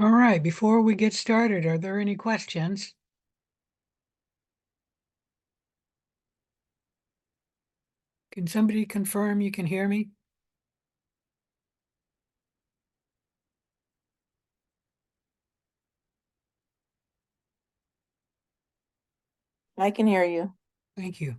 All right, before we get started, are there any questions? Can somebody confirm you can hear me? I can hear you. Thank you.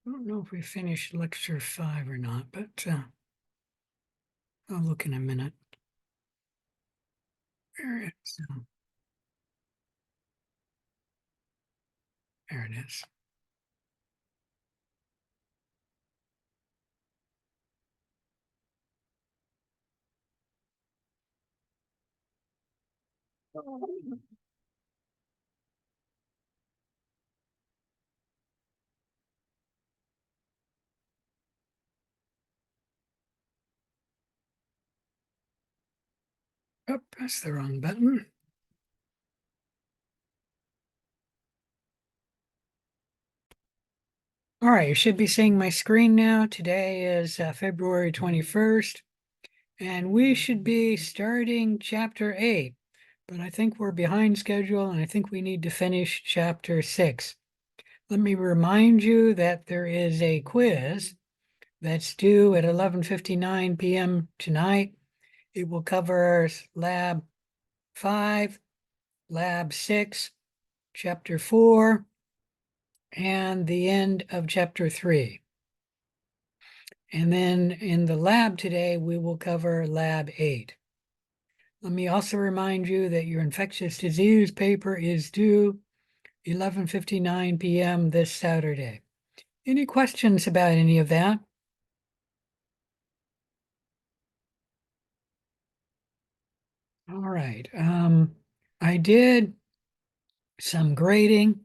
I don't know if we finished lecture 5 or not, but I'll look in a minute. There it is. There it is. Oh, that's the wrong button. All right, you should be seeing my screen now. Today is February 21st, and we should be starting chapter 8, but I think we're behind schedule, and I think we need to finish chapter 6. Let me remind you that there is a quiz that's due at 11:59 p.m. tonight. It will cover Lab 5, Lab 6, Chapter 4, and the end of Chapter 3. And then in the lab today, we will cover Lab 8. Let me also remind you that your infectious disease paper is due 11:59 p.m. this Saturday. Any questions about any of that? All right. I did some grading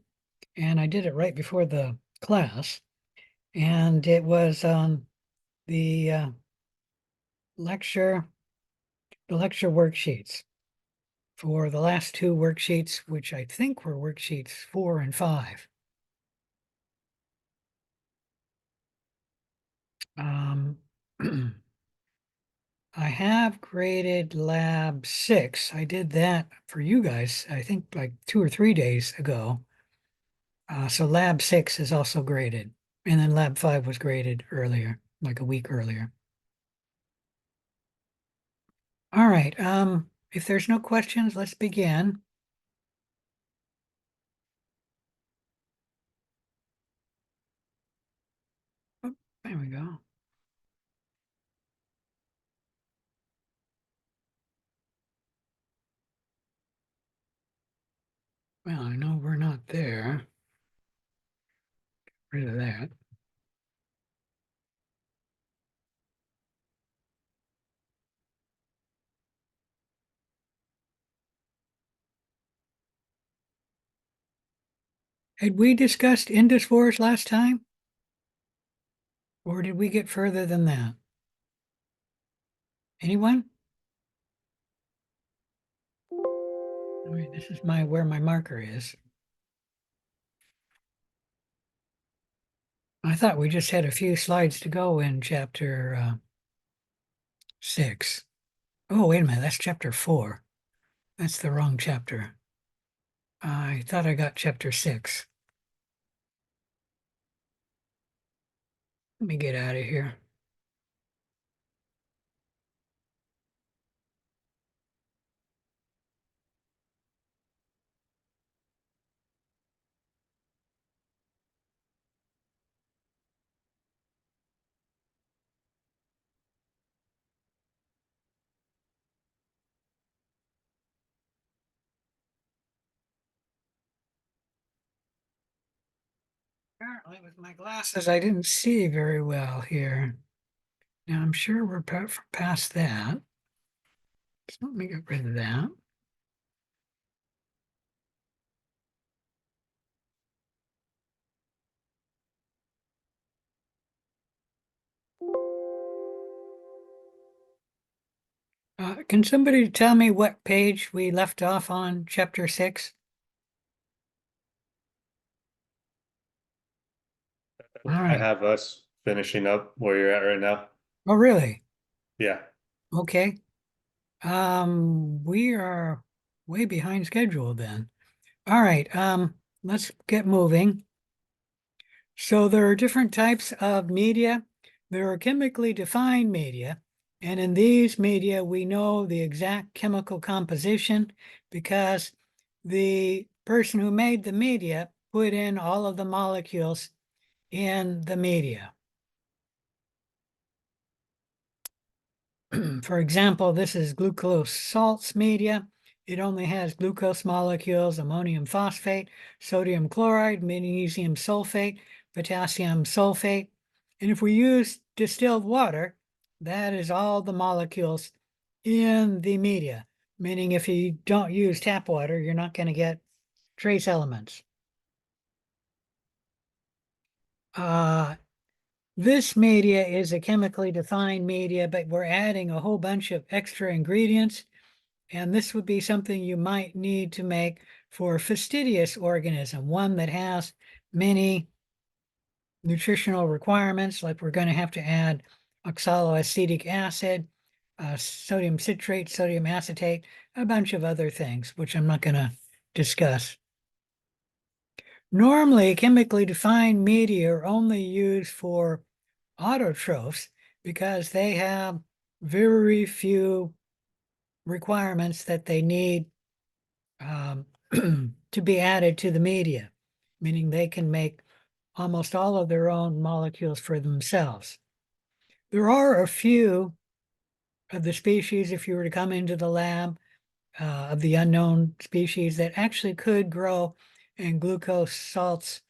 and I did it right before the class. And it was on the lecture, the lecture worksheets for the last two worksheets, which I think were worksheets 4 and 5. I have graded lab 6. I did that for you guys, I think like 2 or 3 days ago. So lab 6 is also graded. And then lab 5 was graded earlier, like a week earlier. All right. If there's no questions, let's begin. Oh, there we go. Well, I know we're not there. Get rid of that. Had we discussed endospores last time? Or did we get further than that? Anyone? All right, this is where my marker is. I thought we just had a few slides to go in chapter 6. Oh, wait a minute, that's chapter 4. That's the wrong chapter. I thought I got chapter 6. Let me get out of here. Apparently, with my glasses, I didn't see very well here. Now, I'm sure we're past that. So let me get rid of that. Can somebody tell me what page we left off on chapter 6? All I right. have us finishing up where you're at right now. Oh, really? Yeah. Okay. We are way behind schedule then. All right. Let's get moving. So there are different types of media. There are chemically defined media, and in these media, we know the exact chemical composition because the person who made the media put in all of the molecules in the media. For example, this is glucose salts media. It only has glucose molecules, ammonium phosphate, sodium chloride, magnesium sulfate, potassium sulfate. And if we use distilled water, that is all the molecules in the media, meaning if you don't use tap water, you're not going to get trace elements. Uh, This media is a chemically defined media, but we're adding a whole bunch of extra ingredients. And this would be something you might need to make for a fastidious organism, one that has many nutritional requirements, like we're going to have to add oxaloacetic acid, sodium citrate, sodium acetate, a bunch of other things, which I'm not going to discuss. Normally, chemically defined media are only used for autotrophs because they have very few requirements that they need to be added to the media, meaning they can make almost all of their own molecules for themselves. There are a few of the species, if you were to come into the lab, of the unknown species that actually could grow in glucose salts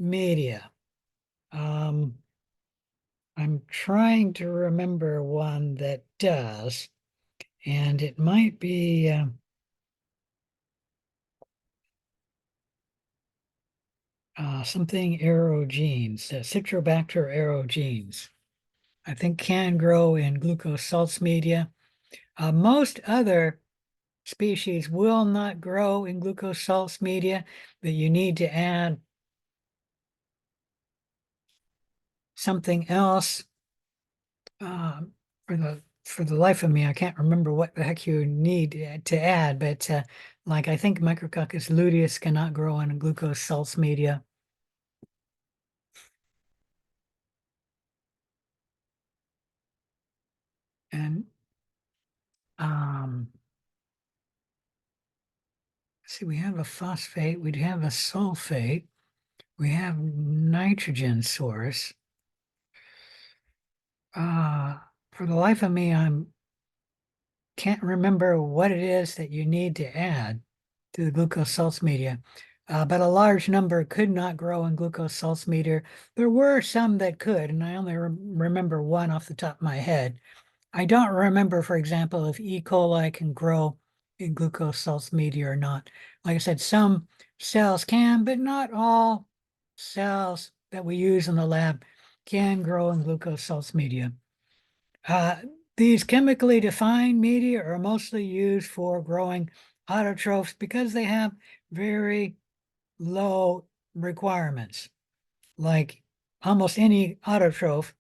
media. I'm trying to remember one that does, and it might be something aerogenes, Citrobacter aerogenes. I think can grow in glucose salts media. Most other species will not grow in glucose salts media, but you need to add something else. For the life of me, I can't remember what the heck you need to add, but like I think Micrococcus luteus cannot grow in glucose salts media. And see, we have a phosphate, we'd have a sulfate, we have nitrogen source. For the life of me, I'm can't remember what it is that you need to add to the glucose salts media. But a large number could not grow in glucose salts media. There were some that could, and I only remember one off the top of my head. I don't remember, for example, if E. coli can grow in glucose salts media or not. Like I said, some cells can, but not all cells that we use in the lab can grow in glucose salts media. Uh, these chemically defined media are mostly used for growing autotrophs because they have very low requirements. Like almost any autotroph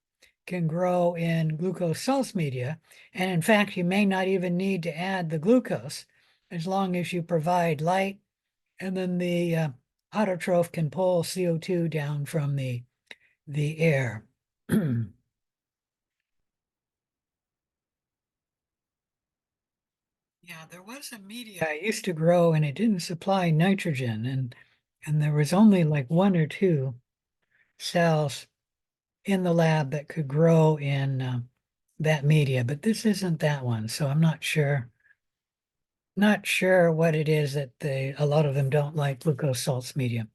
can grow in glucose salts media. And in fact, you may not even need to add the glucose as long as you provide light. And then the autotroph can pull CO2 down from the air. Yeah, there was a media I used to grow and it didn't supply nitrogen and there was only like one or two cells in the lab that could grow in that media, but this isn't that one, so I'm not sure. Not sure what it is that a lot of them don't like glucose salts media.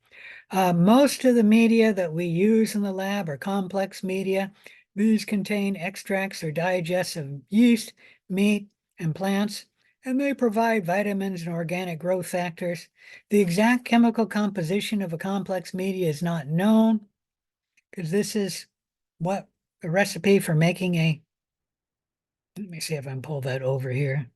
Most of the media that we use in the lab are complex media. These contain extracts or digests of yeast, meat, and plants, and they provide vitamins and organic growth factors. The exact chemical composition of a complex media is not known because this is what the recipe for making let me see if I can pull that over here.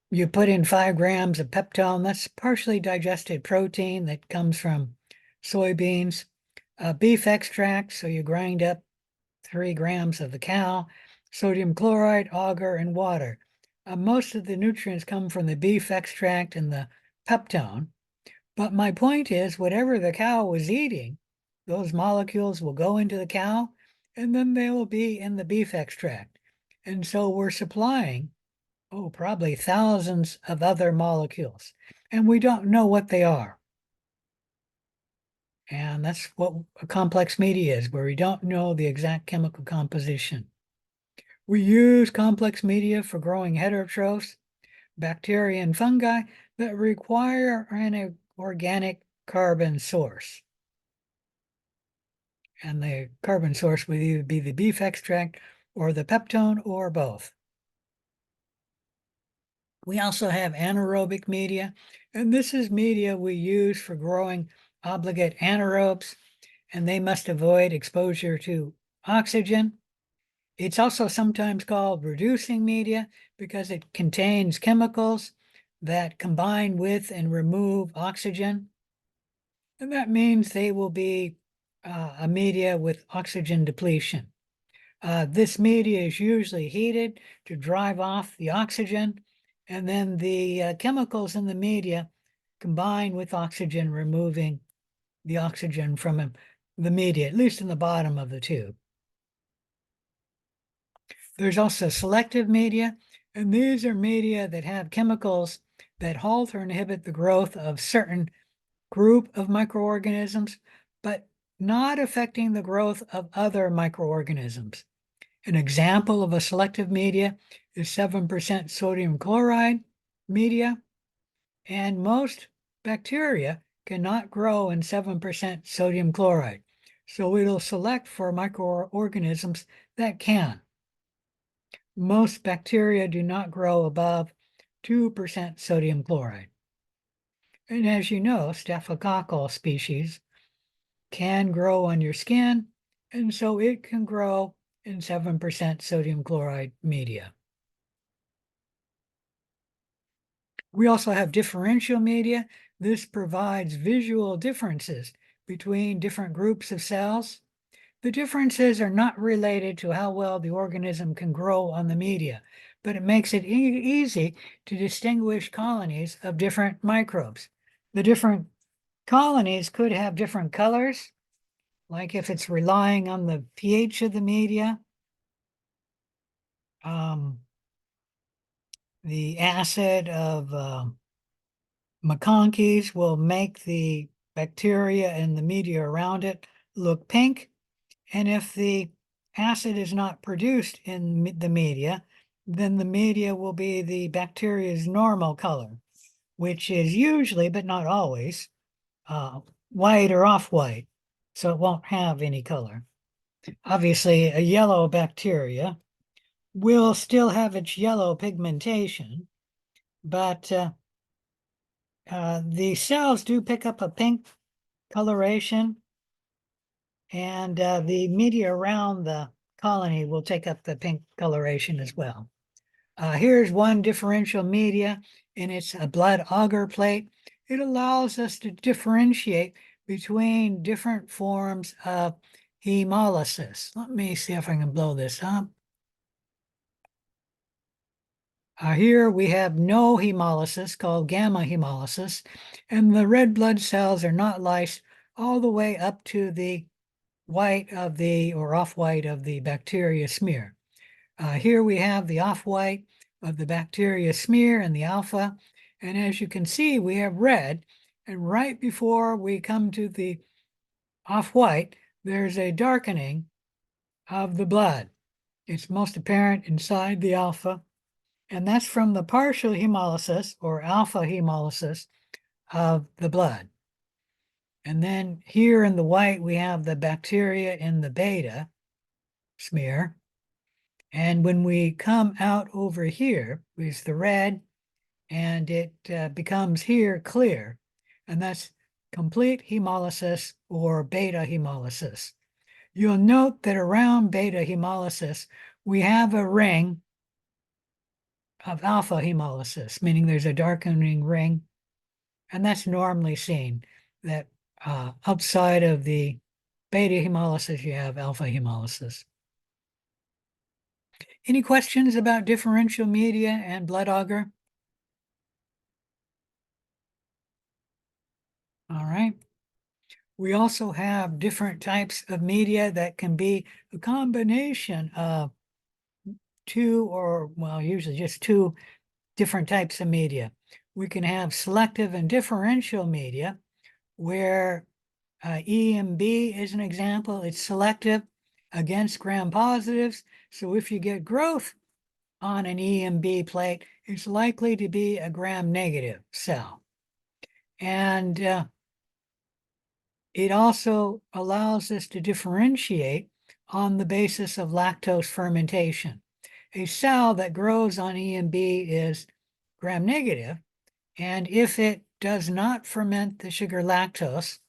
You put in 5 grams of peptone. That's partially digested protein that comes from soybeans. Beef extract, so you grind up 3 grams of the cow, sodium chloride, agar, and water. Most of the nutrients come from the beef extract and the peptone. But my point is, whatever the cow was eating, those molecules will go into the cow, and then they will be in the beef extract. And so we're supplying probably thousands of other molecules, and we don't know what they are. And that's what a complex media is, where we don't know the exact chemical composition. We use complex media for growing heterotrophs, bacteria and fungi that require an organic carbon source. And the carbon source would either be the beef extract or the peptone or both. We also have anaerobic media, and this is media we use for growing obligate anaerobes, and they must avoid exposure to oxygen. It's also sometimes called reducing media because it contains chemicals that combine with and remove oxygen. And that means they will be a media with oxygen depletion. This media is usually heated to drive off the oxygen, and then the chemicals in the media combine with oxygen, removing the oxygen from the media, at least in the bottom of the tube. There's also selective media, and these are media that have chemicals that halt or inhibit the growth of certain group of microorganisms, but not affecting the growth of other microorganisms. An example of a selective media is 7% sodium chloride media, and most bacteria cannot grow in 7% sodium chloride. So it'll select for microorganisms that can. Most bacteria do not grow above 2% sodium chloride. And as you know, staphylococcal species can grow on your skin, and so it can grow in 7% sodium chloride media. We also have differential media. This provides visual differences between different groups of cells. The differences are not related to how well the organism can grow on the media, but it makes it easy to distinguish colonies of different microbes. The different colonies could have different colors, like if it's relying on the pH of the media. The acid of McConkey's will make the bacteria and the media around it look pink. And if the acid is not produced in the media, then the media will be the bacteria's normal color, which is usually, but not always, white or off-white. So it won't have any color. Obviously, a yellow bacteria will still have its yellow pigmentation, but the cells do pick up a pink coloration, and the media around the colony will take up the pink coloration as well. Here's one differential media, and it's a blood agar plate. It allows us to differentiate between different forms of hemolysis. Let me see if I can blow this up. Here we have no hemolysis, called gamma hemolysis, and the red blood cells are not lysed all the way up to the white of the, or off-white of the bacteria smear. Here we have the off-white of the bacteria smear and the alpha. And as you can see, we have red. And right before we come to the off-white, there's a darkening of the blood. It's most apparent inside the alpha. And that's from the partial hemolysis or alpha hemolysis of the blood. And then here in the white, we have the bacteria in the beta smear. And when we come out over here, is the red, and it becomes here clear. And that's complete hemolysis or beta hemolysis. You'll note that around beta hemolysis, we have a ring of alpha hemolysis, meaning there's a darkening ring. And that's normally seen, that outside of the beta hemolysis, you have alpha hemolysis. Any questions about differential media and blood agar? All right. We also have different types of media that can be a combination of two, or well, usually just two different types of media. We can have selective and differential media, where EMB is an example. It's selective against gram positives. So if you get growth on an EMB plate, it's likely to be a gram negative cell. And it also allows us to differentiate on the basis of lactose fermentation. A cell that grows on EMB is gram negative, and if it does not ferment the sugar lactose,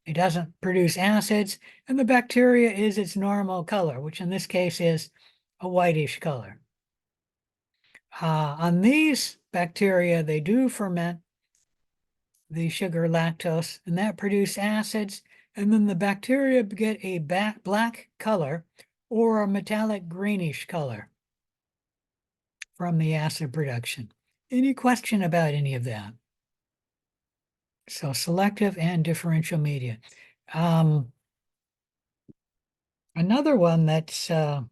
it doesn't produce acids, and the bacteria is its normal color, which in this case is a whitish color. On these bacteria, they do ferment the sugar lactose, and that produces acids, and then the bacteria get a black color or a metallic greenish color from the acid production. Any question about any of that? So selective and differential media. Another one that's a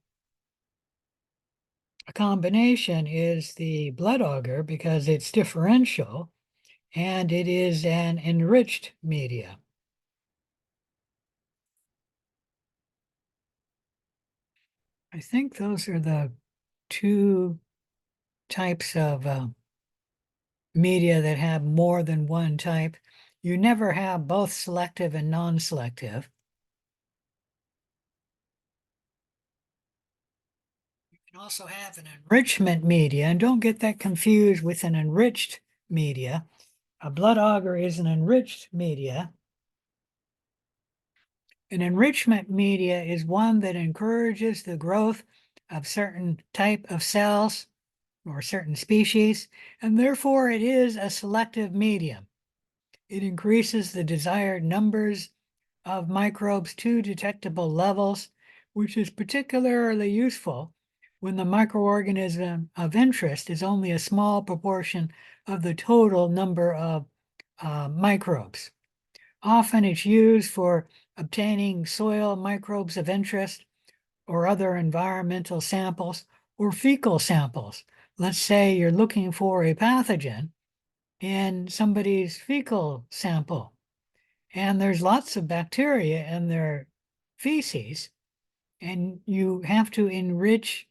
combination is the blood agar, because it's differential and it is an enriched media. I think those are the two types of media that have more than one type. You never have both selective and non-selective. You can also have an enrichment media, and don't get that confused with an enriched media. A blood agar is an enriched media. An enrichment media is one that encourages the growth of certain type of cells or certain species, and therefore it is a selective medium. It increases the desired numbers of microbes to detectable levels, which is particularly useful when the microorganism of interest is only a small proportion of the total number of microbes. Often it's used for obtaining soil microbes of interest or other environmental samples or fecal samples. Let's say you're looking for a pathogen in somebody's fecal sample, and there's lots of bacteria in their feces, and you have to enrich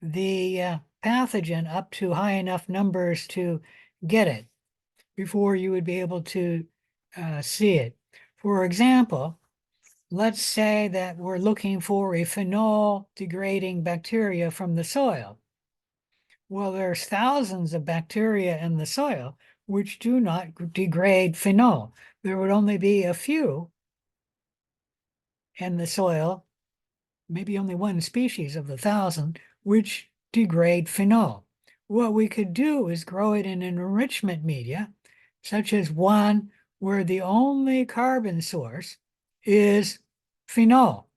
the pathogen up to high enough numbers to get it before you would be able to see it. For example, let's say that we're looking for a phenol degrading bacteria from the soil. Well, there's thousands of bacteria in the soil which do not degrade phenol. There would only be a few in the soil, maybe only one species of the 1,000, which degrade phenol. What we could do is grow it in an enrichment media, such as one where the only carbon source is phenol.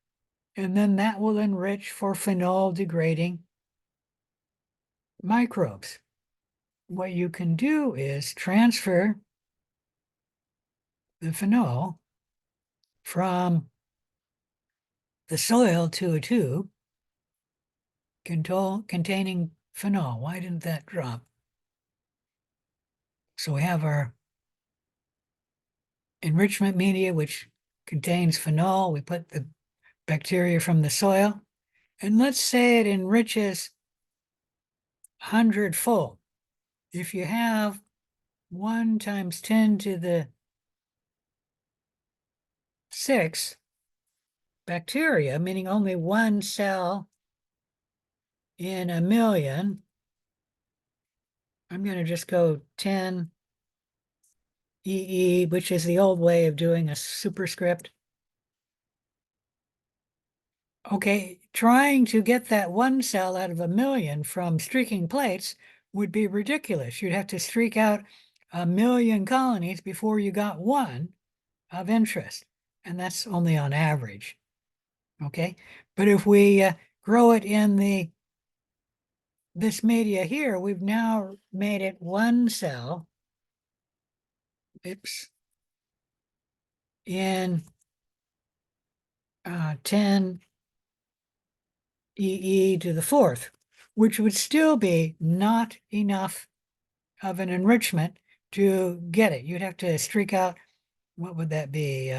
And then that will enrich for phenol degrading microbes. What you can do is transfer the phenol from the soil to a tube containing phenol. Why didn't that drop? So we have our enrichment media, which contains phenol. We put the bacteria from the soil, and let's say it enriches 100-fold. If you have 1 times 10 to the 6 bacteria, meaning only one cell in a million, I'm going to just go 10 EE, which is the old way of doing a superscript. Okay, trying to get that one cell out of a million from streaking plates would be ridiculous. You'd have to streak out 1,000,000 colonies before you got one of interest, and that's only on average. Okay, but if we grow it in this media here, we've now made it one cell, in 10 EE to the 4th, which would still be not enough of an enrichment to get it. You'd have to streak out, what would that be?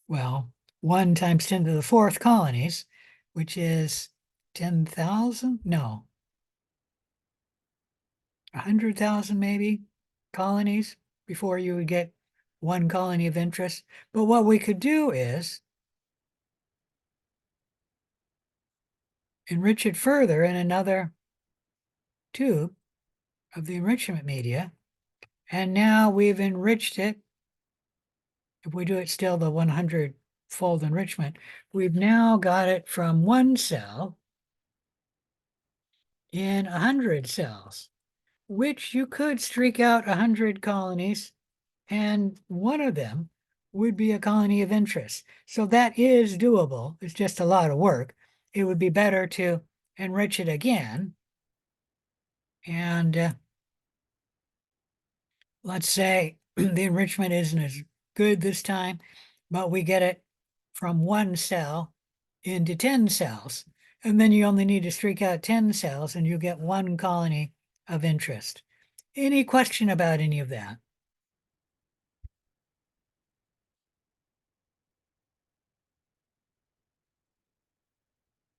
Well, 1 times 10 to the 4th colonies, which is 10,000? No. 100,000 maybe colonies before you would get one colony of interest. But what we could do is enrich it further in another tube of the enrichment media. And now we've enriched it. If we do it still the 100-fold enrichment, we've now got it from one cell in 100 cells, which you could streak out 100 colonies, and one of them would be a colony of interest. So that is doable. It's just a lot of work. It would be better to enrich it again. And let's say the enrichment isn't as good this time, but we get it from one cell into 10 cells. And then you only need to streak out 10 cells and you get one colony of interest. Any question about any of that?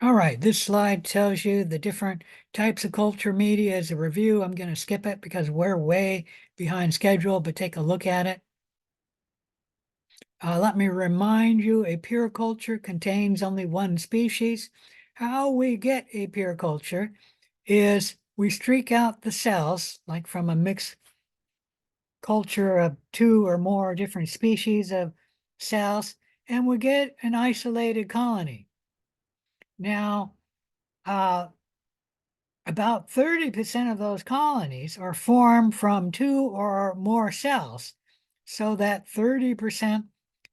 All right, this slide tells you the different types of culture media as a review. I'm going to skip it because we're way behind schedule, but take a look at it. Let me remind you, a pure culture contains only one species. How we get a pure culture is we streak out the cells, like from a mixed culture of 2 or more different species of cells, and we get an isolated colony. Now, about 30% of those colonies are formed from 2 or more cells, so that 30%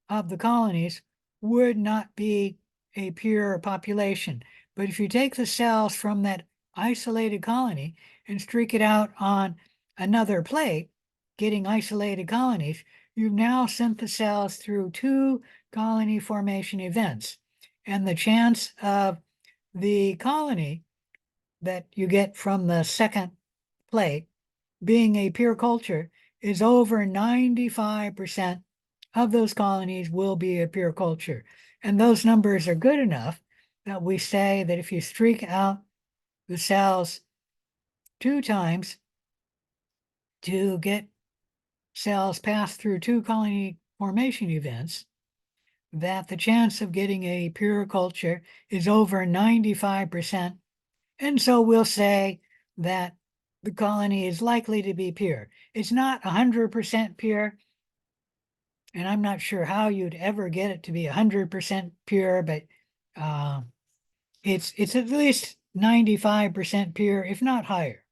of the colonies would not be a pure population. But if you take the cells from that isolated colony and streak it out on another plate, getting isolated colonies, you've now sent the cells through 2 colony formation events. And the chance of the colony that you get from the second plate being a pure culture is over 95% of those colonies will be a pure culture. And those numbers are good enough that we say that if you streak out the cells 2 times to get cells pass through 2 colony formation events, that the chance of getting a pure culture is over 95%. And so we'll say that the colony is likely to be pure. It's not 100% pure, and I'm not sure how you'd ever get it to be 100% pure, but it's at least 95% pure, if not higher.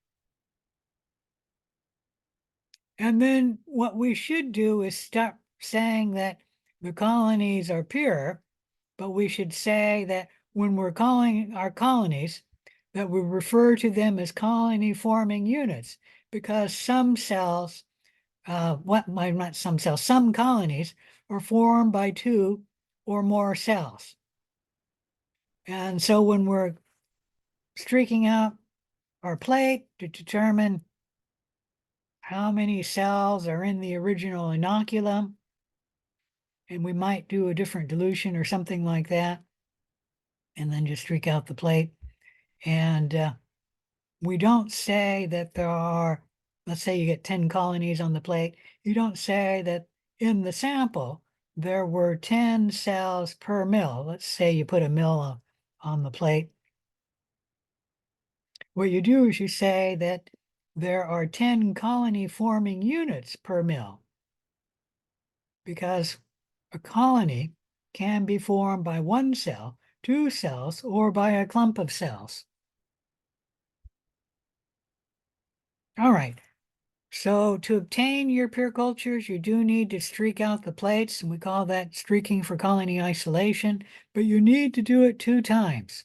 And then what we should do is stop saying that the colonies are pure, but we should say that when we're calling our colonies, that we refer to them as colony forming units, because some cells not some cells, some colonies are formed by 2 or more cells. And so when we're streaking out our plate to determine how many cells are in the original inoculum, and we might do a different dilution or something like that, and then just streak out the plate. And we don't say that there are, let's say you get 10 colonies on the plate, you don't say that in the sample there were 10 cells per mil. Let's say you put a mil on the plate. What you do is you say that there are 10 colony forming units per mil, because a colony can be formed by 1 cell, 2 cells, or by a clump of cells. All right. So to obtain your pure cultures, you do need to streak out the plates, and we call that streaking for colony isolation, but you need to do it 2 times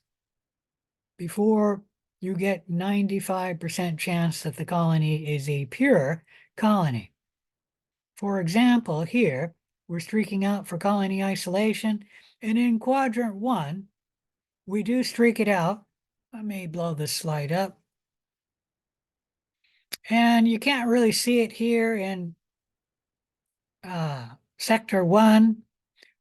before you get 95% chance that the colony is a pure colony. For example, here, we're streaking out for colony isolation, and in quadrant 1, we do streak it out. Let me blow this slide up. And you can't really see it here in sector 1,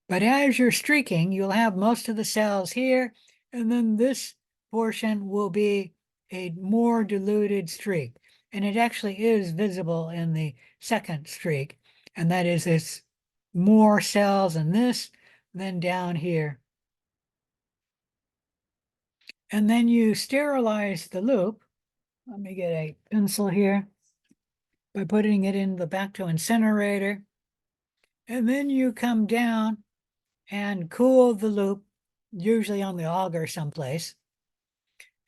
but as you're streaking, you'll have most of the cells here, and then this portion will be a more diluted streak. And it actually is visible in the second streak, and that is it's more cells in this than down here. And then you sterilize the loop. Let me get a pencil here by putting it in the back to incinerator. And then you come down and cool the loop, usually on the auger someplace.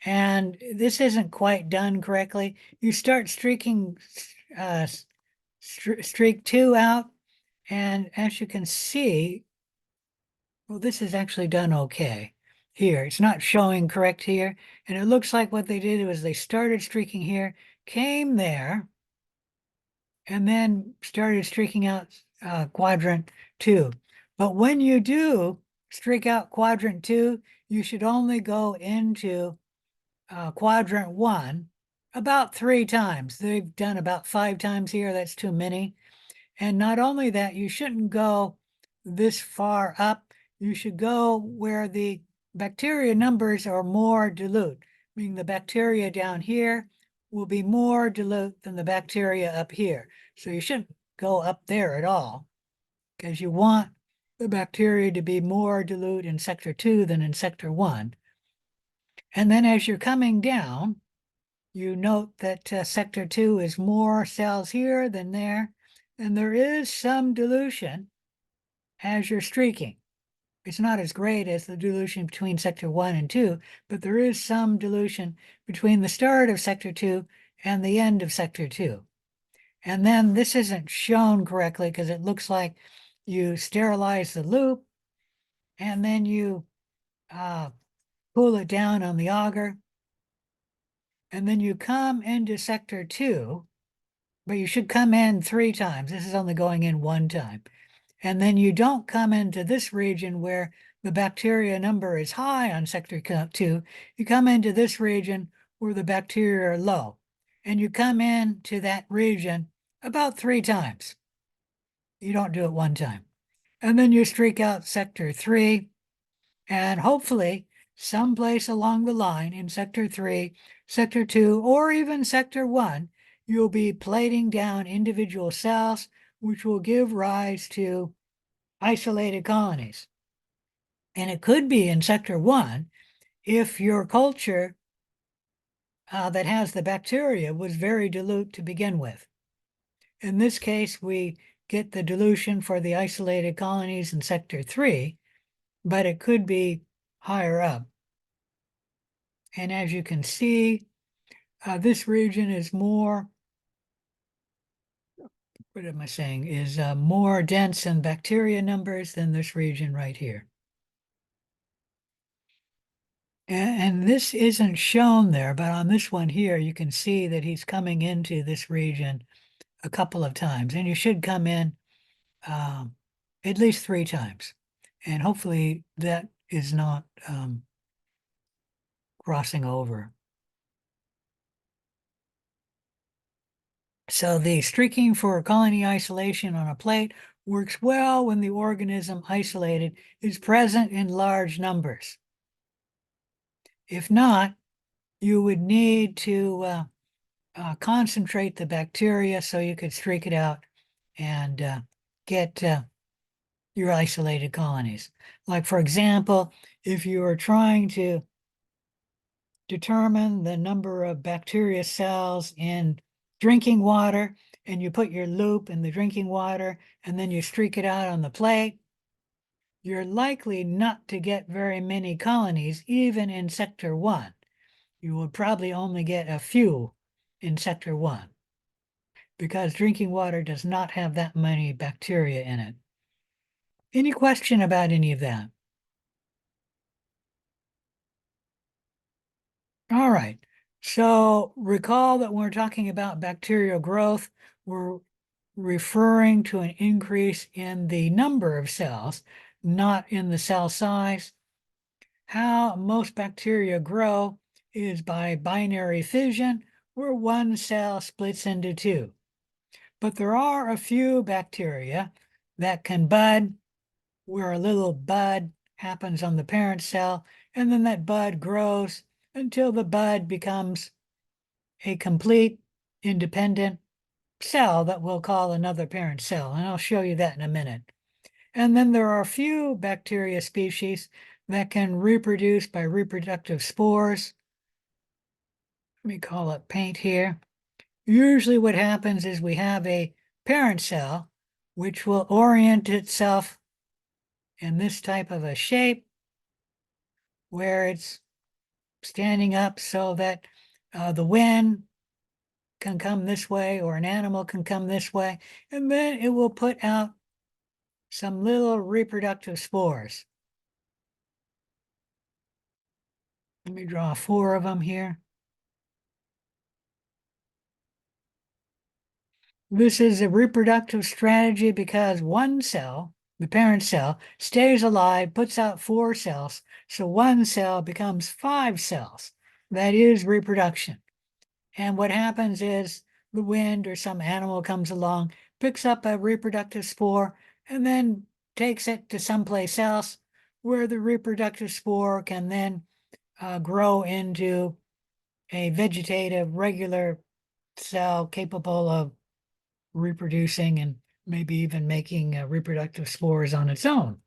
And this isn't quite done correctly. You start streaking streak 2 out, and as you can see, well, this is actually done okay. Here, it's not showing correct here, and it looks like what they did was they started streaking here, came there, and then started streaking out quadrant 2. But when you do streak out quadrant 2, you should only go into quadrant 1 about 3 times. They've done about 5 times here. That's too many. And not only that, you shouldn't go this far up. You should go where the bacteria numbers are more dilute, meaning the bacteria down here will be more dilute than the bacteria up here. So you shouldn't go up there at all, because you want the bacteria to be more dilute in sector 2 than in sector 1. And then as you're coming down, you note that sector 2 is more cells here than there, and there is some dilution as you're streaking. It's not as great as the dilution between sector 1 and 2, but there is some dilution between the start of sector 2 and the end of sector 2. And then this isn't shown correctly because it looks like you sterilize the loop, and then you cool it down on the auger, and then you come into sector 2, but you should come in 3 times. This is only going in 1 time. And then you don't come into this region where the bacteria number is high on sector 2. You come into this region where the bacteria are low. And you come into that region about 3 times. You don't do it 1 time. And then you streak out sector 3. And hopefully someplace along the line in sector 3, sector 2, or even sector 1, you'll be plating down individual cells, which will give rise to isolated colonies. And it could be in sector 1 if your culture that has the bacteria was very dilute to begin with. In this case, we get the dilution for the isolated colonies in sector 3, but it could be higher up. And as you can see, this region is more, what am I saying, is more dense in bacteria numbers than this region right here. And this isn't shown there, but on this one here, you can see that he's coming into this region a couple of times, and you should come in at least 3 times. And hopefully that is not crossing over. So the streaking for colony isolation on a plate works well when the organism isolated is present in large numbers. If not, you would need to concentrate the bacteria so you could streak it out and get your isolated colonies. Like, for example, if you are trying to determine the number of bacteria cells in drinking water, and you put your loop in the drinking water and then you streak it out on the plate, you're likely not to get very many colonies, even in sector 1. You will probably only get a few in sector 1 because drinking water does not have that many bacteria in it. Any question about any of that? All right. So recall that when we're talking about bacterial growth, we're referring to an increase in the number of cells, not in the cell size. How most bacteria grow is by binary fission, where one cell splits into 2. But there are a few bacteria that can bud, where a little bud happens on the parent cell, and then that bud grows until the bud becomes a complete independent cell that we'll call another parent cell. And I'll show you that in a minute. And then there are a few bacteria species that can reproduce by reproductive spores. Let me call it paint here. Usually what happens is we have a parent cell which will orient itself in this type of a shape where it's standing up so that the wind can come this way or an animal can come this way, and then it will put out some little reproductive spores. Let me draw 4 of them here. This is a reproductive strategy because one cell, the parent cell, stays alive, puts out 4 cells, so one cell becomes 5 cells. That is reproduction. And what happens is the wind or some animal comes along, picks up a reproductive spore, and then takes it to someplace else where the reproductive spore can then grow into a vegetative regular cell capable of reproducing and maybe even making reproductive spores on its own.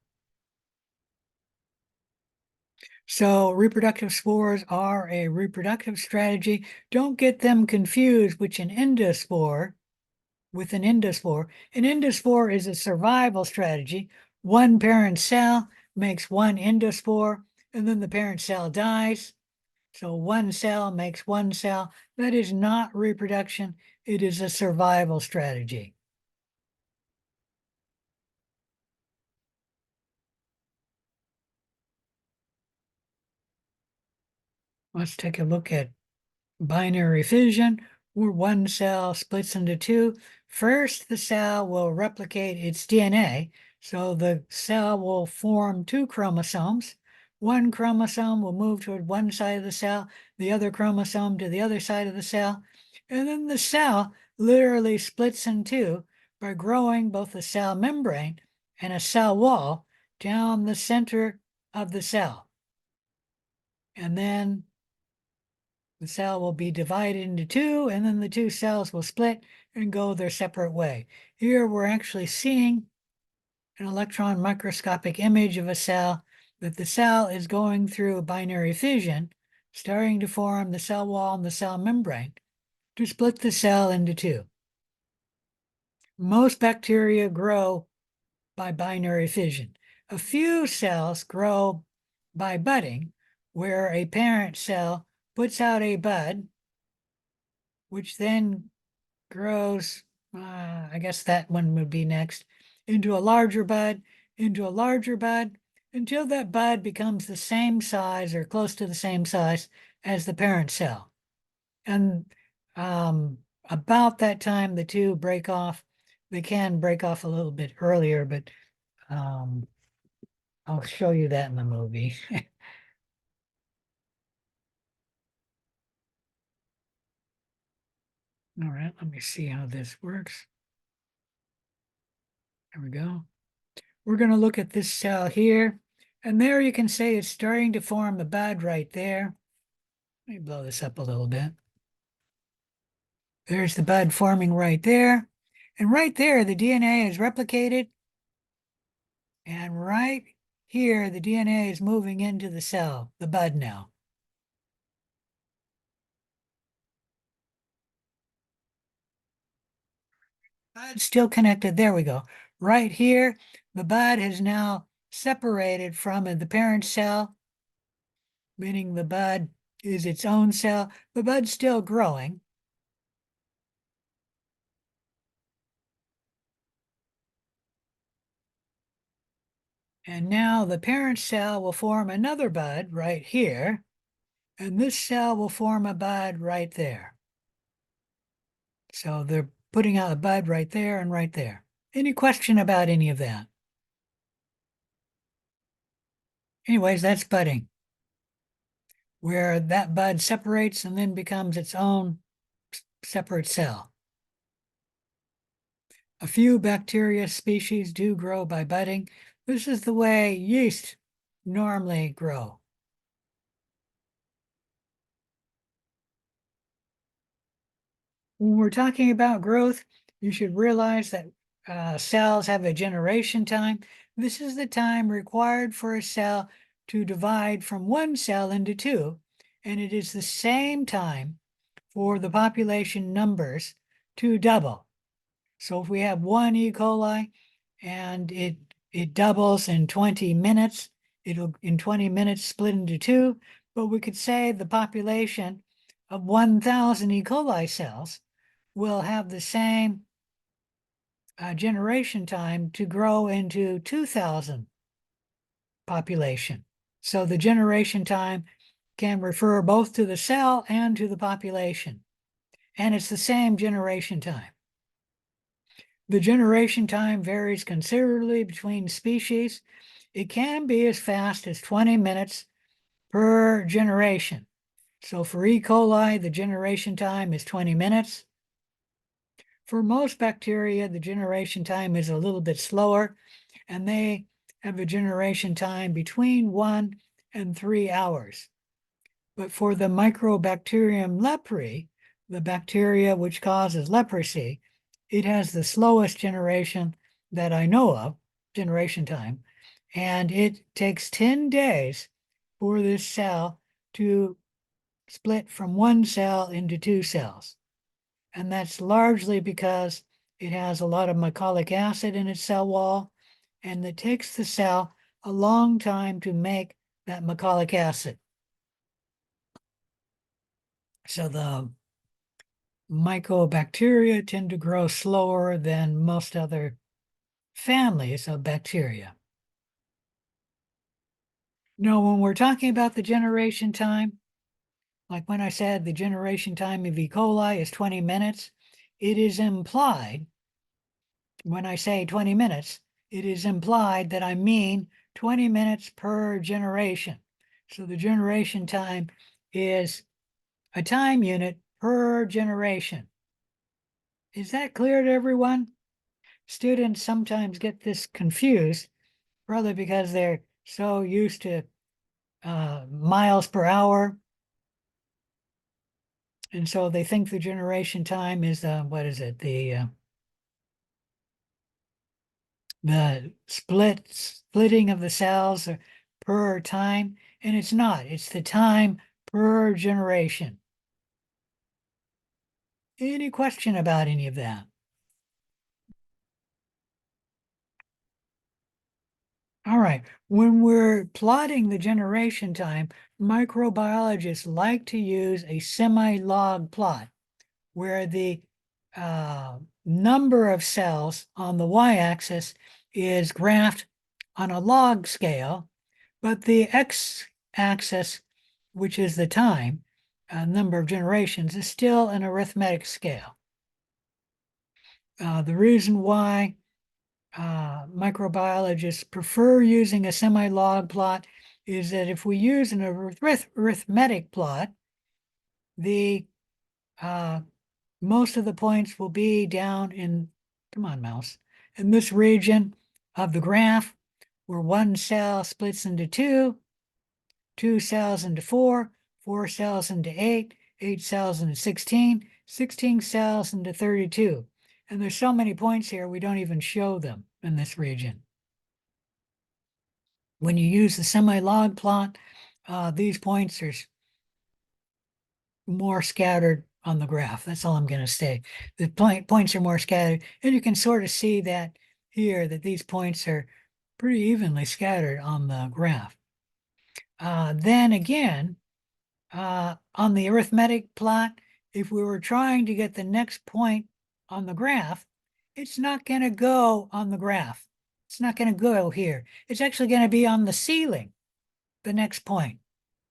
So reproductive spores are a reproductive strategy. Don't get them confused with an endospore. An endospore is a survival strategy. One parent cell makes one endospore, and then the parent cell dies. So one cell makes one cell. That is not reproduction. It is a survival strategy. Let's take a look at binary fission, where one cell splits into 2. First, the cell will replicate its DNA. So the cell will form 2 chromosomes. One chromosome will move toward one side of the cell, the other chromosome to the other side of the cell. And then the cell literally splits in 2 by growing both a cell membrane and a cell wall down the center of the cell. And then the cell will be divided into 2, and then the 2 cells will split and go their separate way. Here we're actually seeing an electron microscopic image of a cell, that the cell is going through a binary fission, starting to form the cell wall and the cell membrane to split the cell into 2. Most bacteria grow by binary fission. A few cells grow by budding, where a parent cell puts out a bud, which then grows, I guess that one would be next, into a larger bud, until that bud becomes the same size or close to the same size as the parent cell. And about that time the two break off. They can break off a little bit earlier, but I'll show you that in the movie. All right, let me see how this works. There we go. We're going to look at this cell here, and there you can see it's starting to form a bud right there. Let me blow this up a little bit. There's the bud forming right there. And right there, the DNA is replicated. And right here, the DNA is moving into the cell, the bud now. Bud's still connected. There we go. Right here, the bud has now separated from the parent cell, meaning the bud is its own cell. The bud's still growing. And now the parent cell will form another bud right here, and this cell will form a bud right there. So they're putting out a bud right there and right there. Any question about any of that? Anyways, that's budding, where that bud separates and then becomes its own separate cell. A few bacteria species do grow by budding. This is the way yeast normally grow. When we're talking about growth, you should realize that cells have a generation time. This is the time required for a cell to divide from one cell into two, and it is the same time for the population numbers to double. So if we have one E. coli and it doubles in 20 minutes, it'll in 20 minutes split into two, but we could say the population of 1,000 E. coli cells will have the same generation time to grow into 2,000 population. So the generation time can refer both to the cell and to the population. And it's the same generation time. The generation time varies considerably between species. It can be as fast as 20 minutes per generation. So for E. coli, the generation time is 20 minutes. For most bacteria, the generation time is a little bit slower, and they have a generation time between 1 and 3 hours. But for the microbacterium leprae, the bacteria which causes leprosy, it has the slowest generation that I know of, generation time, and it takes 10 days for this cell to split from one cell into two cells. And that's largely because it has a lot of mycolic acid in its cell wall, and it takes the cell a long time to make that mycolic acid. So the mycobacteria tend to grow slower than most other families of bacteria. Now, when we're talking about the generation time, like when I said the generation time of E. coli is 20 minutes, it is implied, when I say 20 minutes, it is implied that I mean 20 minutes per generation. So the generation time is a time unit per generation. Is that clear to everyone? Students sometimes get this confused, probably because they're so used to miles per hour. And so they think the generation time is, what is it? The splitting of the cells per time, and it's not. It's the time per generation. Any question about any of that? All right, when we're plotting the generation time, microbiologists like to use a semi-log plot where the number of cells on the y-axis is graphed on a log scale, but the x-axis, which is the time, number of generations, is still an arithmetic scale. The reason why microbiologists prefer using a semi-log plot is that if we use an arithmetic plot, the most of the points will be down in, come on, mouse, in this region of the graph where one cell splits into two cells into four cells into eight cells into 16 cells into 32. And there's so many points here, we don't even show them in this region. When you use the semi-log plot, these points are more scattered on the graph. That's all I'm going to say. The points are more scattered, and you can sort of see that here, that these points are pretty evenly scattered on the graph. Then again, on the arithmetic plot, if we were trying to get the next point on the graph, it's not going to go on the graph. It's not going to go here. It's actually going to be on the ceiling, the next point,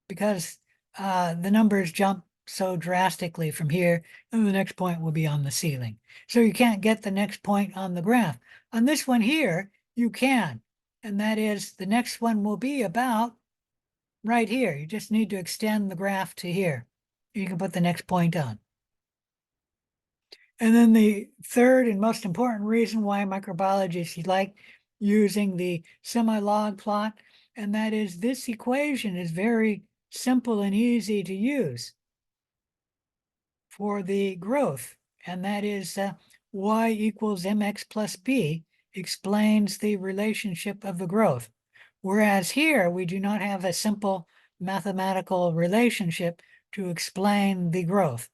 because the numbers jump so drastically from here, and the next point will be on the ceiling. So you can't get the next point on the graph. On this one here, you can, and that is the next one will be about right here. You just need to extend the graph to here. You can put the next point on. And then the third and most important reason why microbiologists like using the semi-log plot, and that is this equation is very simple and easy to use for the growth, and that is y equals mx plus b explains the relationship of the growth. Whereas here, we do not have a simple mathematical relationship to explain the growth.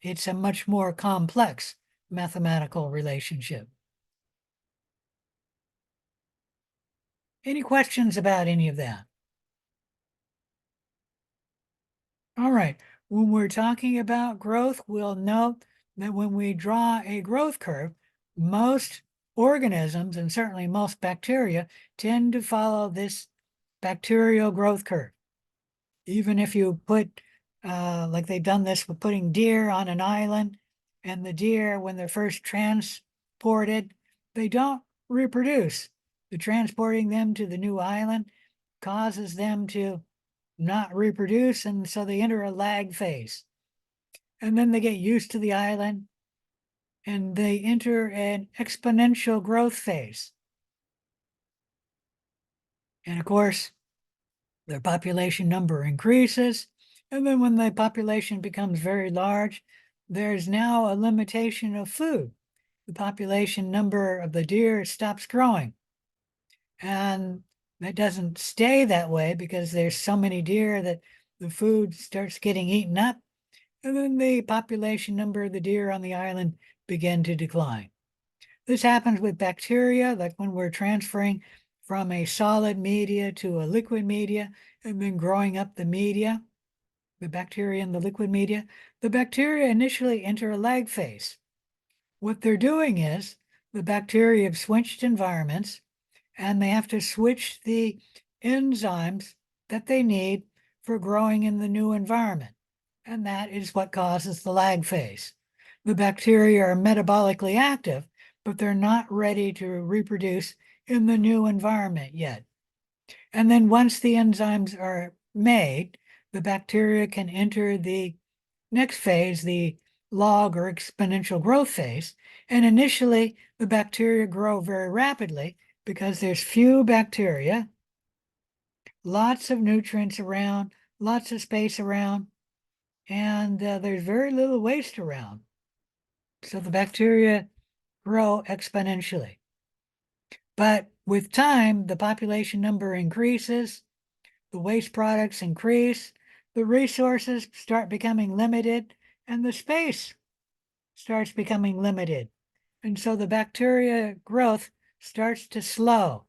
It's a much more complex mathematical relationship. Any questions about any of that? All right, when we're talking about growth, we'll note that when we draw a growth curve, most organisms, and certainly most bacteria, tend to follow this bacterial growth curve. Even if you put, like they've done this with putting deer on an island, and the deer, when they're first transported, they don't reproduce. The transporting them to the new island causes them to not reproduce, and so they enter a lag phase. And then they get used to the island, and they enter an exponential growth phase. And of course, their population number increases. And then when the population becomes very large, there's now a limitation of food. The population number of the deer stops growing. And that doesn't stay that way because there's so many deer that the food starts getting eaten up. And then the population number of the deer on the island begin to decline. This happens with bacteria, like when we're transferring from a solid media to a liquid media and then growing up the media, the bacteria in the liquid media. The bacteria initially enter a lag phase. What they're doing is the bacteria have switched environments and they have to switch the enzymes that they need for growing in the new environment. And that is what causes the lag phase. The bacteria are metabolically active, but they're not ready to reproduce in the new environment yet. And then once the enzymes are made, the bacteria can enter the next phase, the log or exponential growth phase. And initially, the bacteria grow very rapidly because there's few bacteria, lots of nutrients around, lots of space around, and there's very little waste around. So the bacteria grow exponentially. But with time, the population number increases, the waste products increase, the resources start becoming limited, and the space starts becoming limited. And so the bacteria growth starts to slow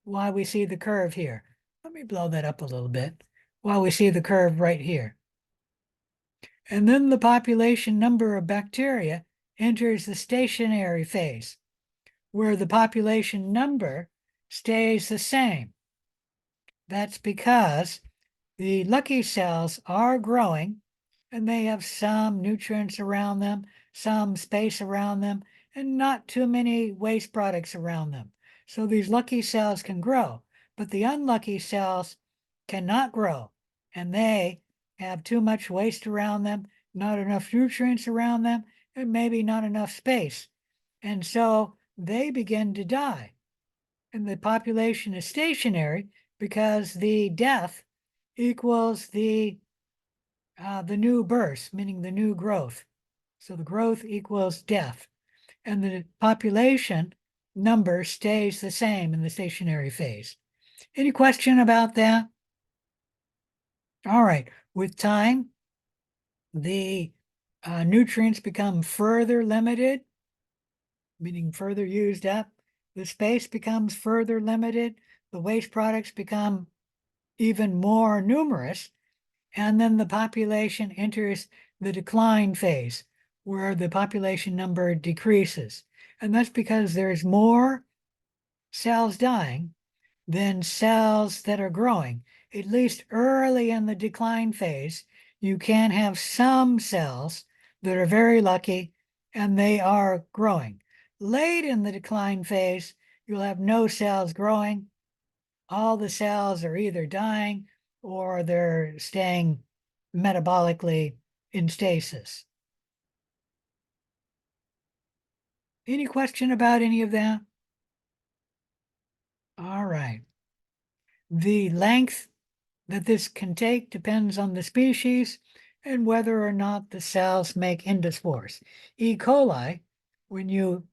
while we see the curve here. Let me blow that up a little bit while we see the curve right here. And then the population number of bacteria enters the stationary phase, where the population number stays the same. That's because the lucky cells are growing and they have some nutrients around them, some space around them, and not too many waste products around them. So these lucky cells can grow, but the unlucky cells cannot grow, and they have too much waste around them, not enough nutrients around them, and maybe not enough space. And so they begin to die. And the population is stationary because the death equals the new birth, meaning the new growth. So the growth equals death. And the population number stays the same in the stationary phase. Any question about that? All right. With time, the nutrients become further limited, meaning further used up. The space becomes further limited. The waste products become even more numerous. And then the population enters the decline phase, where the population number decreases. And that's because there's more cells dying than cells that are growing. At least early in the decline phase, you can have some cells that are very lucky and they are growing. Late in the decline phase, you'll have no cells growing. All the cells are either dying or they're staying metabolically in stasis. Any question about any of that? All right. The length that this can take depends on the species and whether or not the cells make endospores. E. coli, when you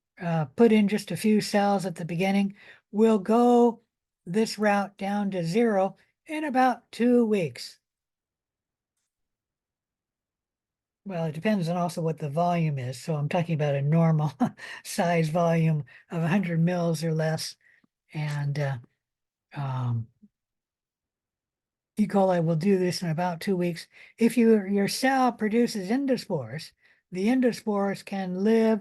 put in just a few cells at the beginning, will go this route down to 0 in about 2 weeks. Well, it depends on also what the volume is. So I'm talking about a normal size volume of 100 mils or less. And E. coli will do this in about 2 weeks. If your cell produces endospores, the endospores can live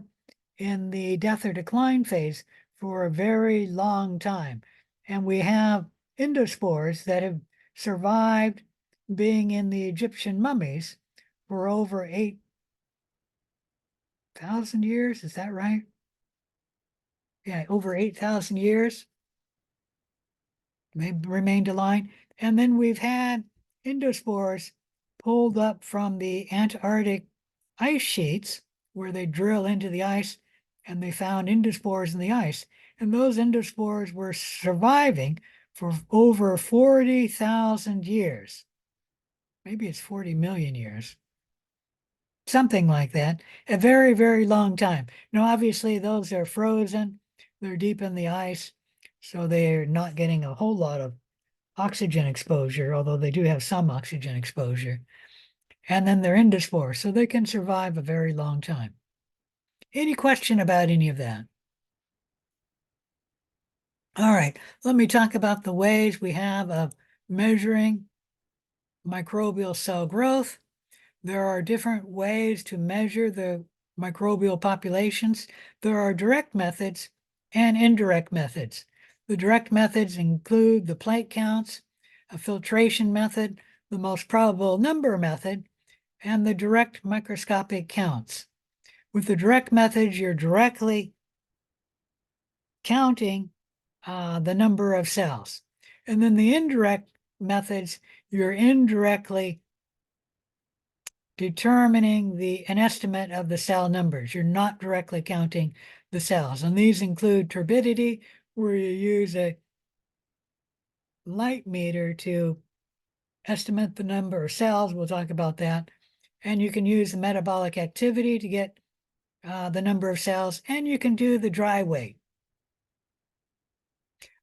in the death or decline phase for a very long time. And we have endospores that have survived being in the Egyptian mummies for over 8,000 years. Is that right? Yeah, over 8,000 years. They remained alive. And then we've had endospores pulled up from the Antarctic ice sheets where they drill into the ice and they found endospores in the ice. And those endospores were surviving for over 40,000 years. Maybe it's 40 million years. Something like that. A very, very long time. Now, obviously, those are frozen. They're deep in the ice. So they're not getting a whole lot of oxygen exposure, although they do have some oxygen exposure. And then they're endospores, so they can survive a very long time. Any question about any of that? All right, let me talk about the ways we have of measuring microbial cell growth. There are different ways to measure the microbial populations. There are direct methods and indirect methods. The direct methods include the plate counts, a filtration method, the most probable number method, and the direct microscopic counts. With the direct methods, you're directly counting the number of cells. And then the indirect methods, you're indirectly determining an estimate of the cell numbers. You're not directly counting the cells. And these include turbidity, where you use a light meter to estimate the number of cells. We'll talk about that. And you can use the metabolic activity to get the number of cells, and you can do the dry weight.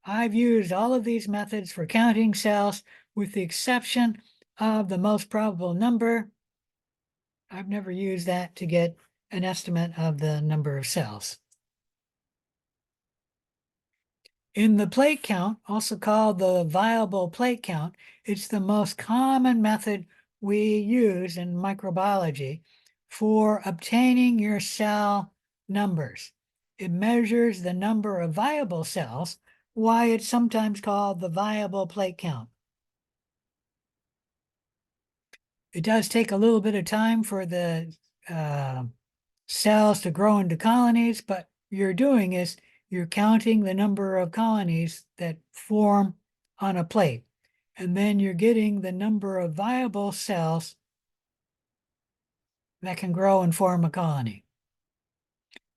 I've used all of these methods for counting cells, with the exception of the most probable number. I've never used that to get an estimate of the number of cells. In the plate count, also called the viable plate count, it's the most common method we use in microbiology for obtaining your cell numbers. It measures the number of viable cells, why it's sometimes called the viable plate count. It does take a little bit of time for the cells to grow into colonies, but you're doing is you're counting the number of colonies that form on a plate. And then you're getting the number of viable cells that can grow and form a colony.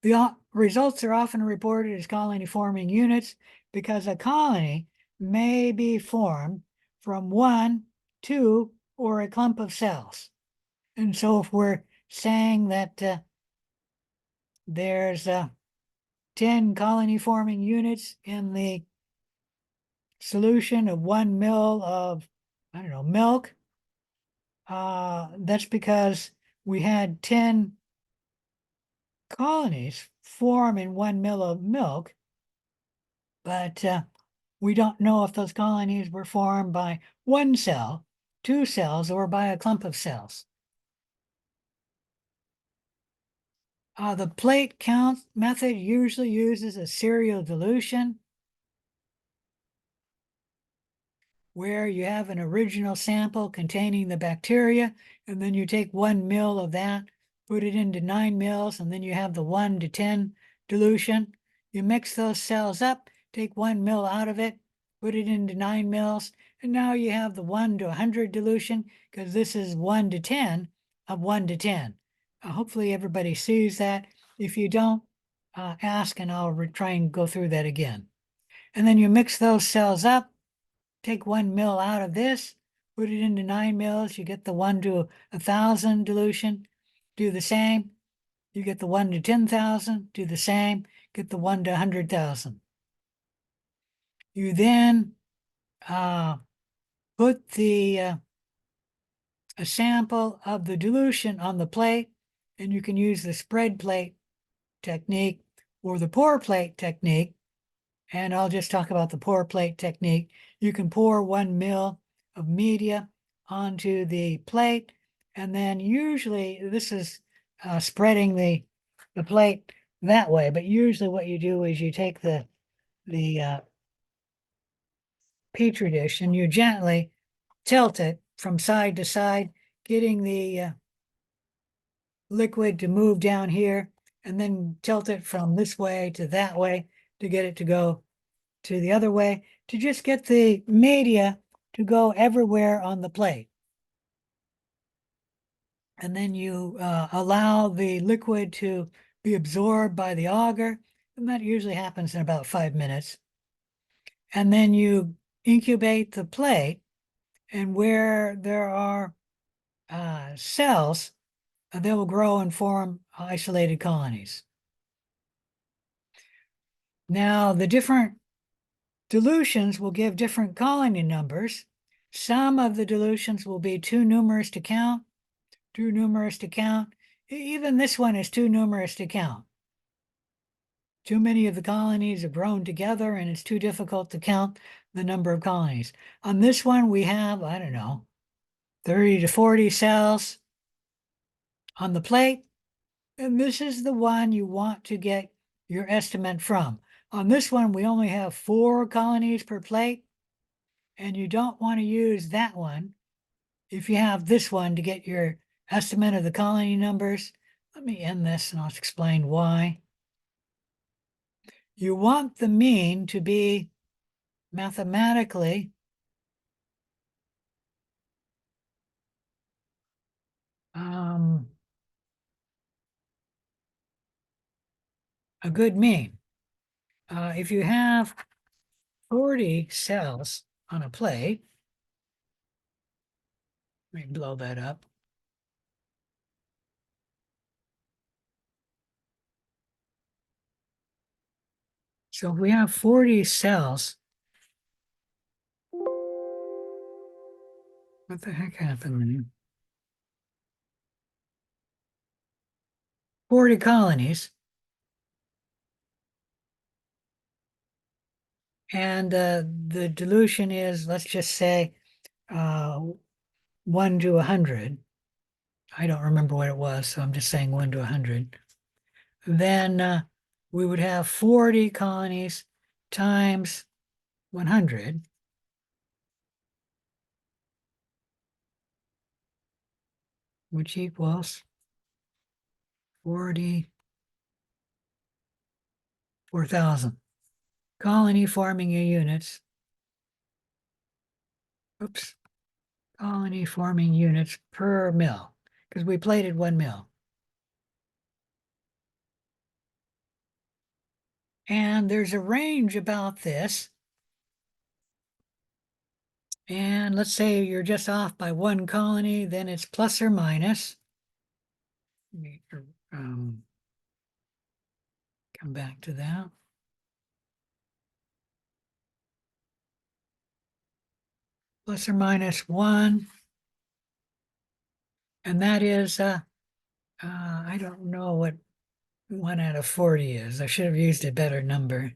The results are often reported as colony forming units because a colony may be formed from one, two, or a clump of cells. And so if we're saying that there's 10 colony forming units in the solution of 1 ml of, I don't know, milk, that's because we had 10 colonies form in 1 ml of milk, but we don't know if those colonies were formed by one cell, two cells, or by a clump of cells. The plate count method usually uses a serial dilution where you have an original sample containing the bacteria, and then you take 1 ml of that, put it into 9 mL, and then you have the 1 to 10 dilution. You mix those cells up, take 1 ml out of it, put it into 9 mL, and now you have the 1 to 100 dilution, because this is 1 to 10 of 1 to 10. Hopefully everybody sees that. If you don't, ask and I'll try and go through that again. And then you mix those cells up, take 1 ml out of this, put it into 9 mL, you get the 1 to 1,000 dilution. Do the same. You get the 1 to 10,000, do the same, get the 1 to 100,000. You then put a sample of the dilution on the plate, and you can use the spread plate technique or the pour plate technique. And I'll just talk about the pour plate technique. You can pour 1 ml of media onto the plate, and then usually this is spreading the plate that way, but usually what you do is you take the petri dish and you gently tilt it from side to side, getting the liquid to move down here, and then tilt it from this way to that way to get it to go to the other way, to just get the media to go everywhere on the plate. And then you allow the liquid to be absorbed by the agar, and that usually happens in about 5 minutes. And then you incubate the plate, and where there are cells, they will grow and form isolated colonies. Now, the different dilutions will give different colony numbers. Some of the dilutions will be too numerous to count, too numerous to count. Even this one is too numerous to count. Too many of the colonies have grown together and it's too difficult to count the number of colonies. On this one, we have, I don't know, 30 to 40 cells on the plate. And this is the one you want to get your estimate from. On this one, we only have 4 colonies per plate, and you don't want to use that one if you have this one to get your estimate of the colony numbers. Let me end this and I'll explain why. You want the mean to be mathematically a good mean. If you have 40 cells on a plate, let me blow that up. So if we have 40 cells, what the heck happened? 40 colonies. And the dilution is, let's just say, 1 to 100. I don't remember what it was, so I'm just saying 1 to 100. Then we would have 40 colonies times 100. Which equals 40 4,000. Colony forming units. Oops. Colony forming units per mil, because we plated 1 mil. And there's a range about this. And let's say you're just off by 1 colony, then it's plus or minus. Let me, come back to that. Plus or minus 1. And that is, I don't know what 1 out of 40 is. I should have used a better number.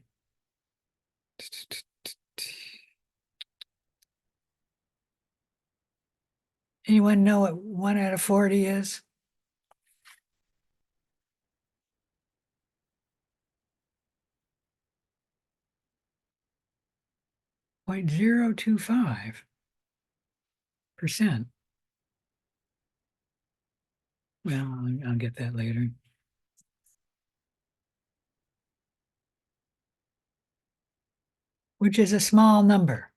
Anyone know what 1 out of 40 is? .025%. Well, I'll get that later. Which is a small number.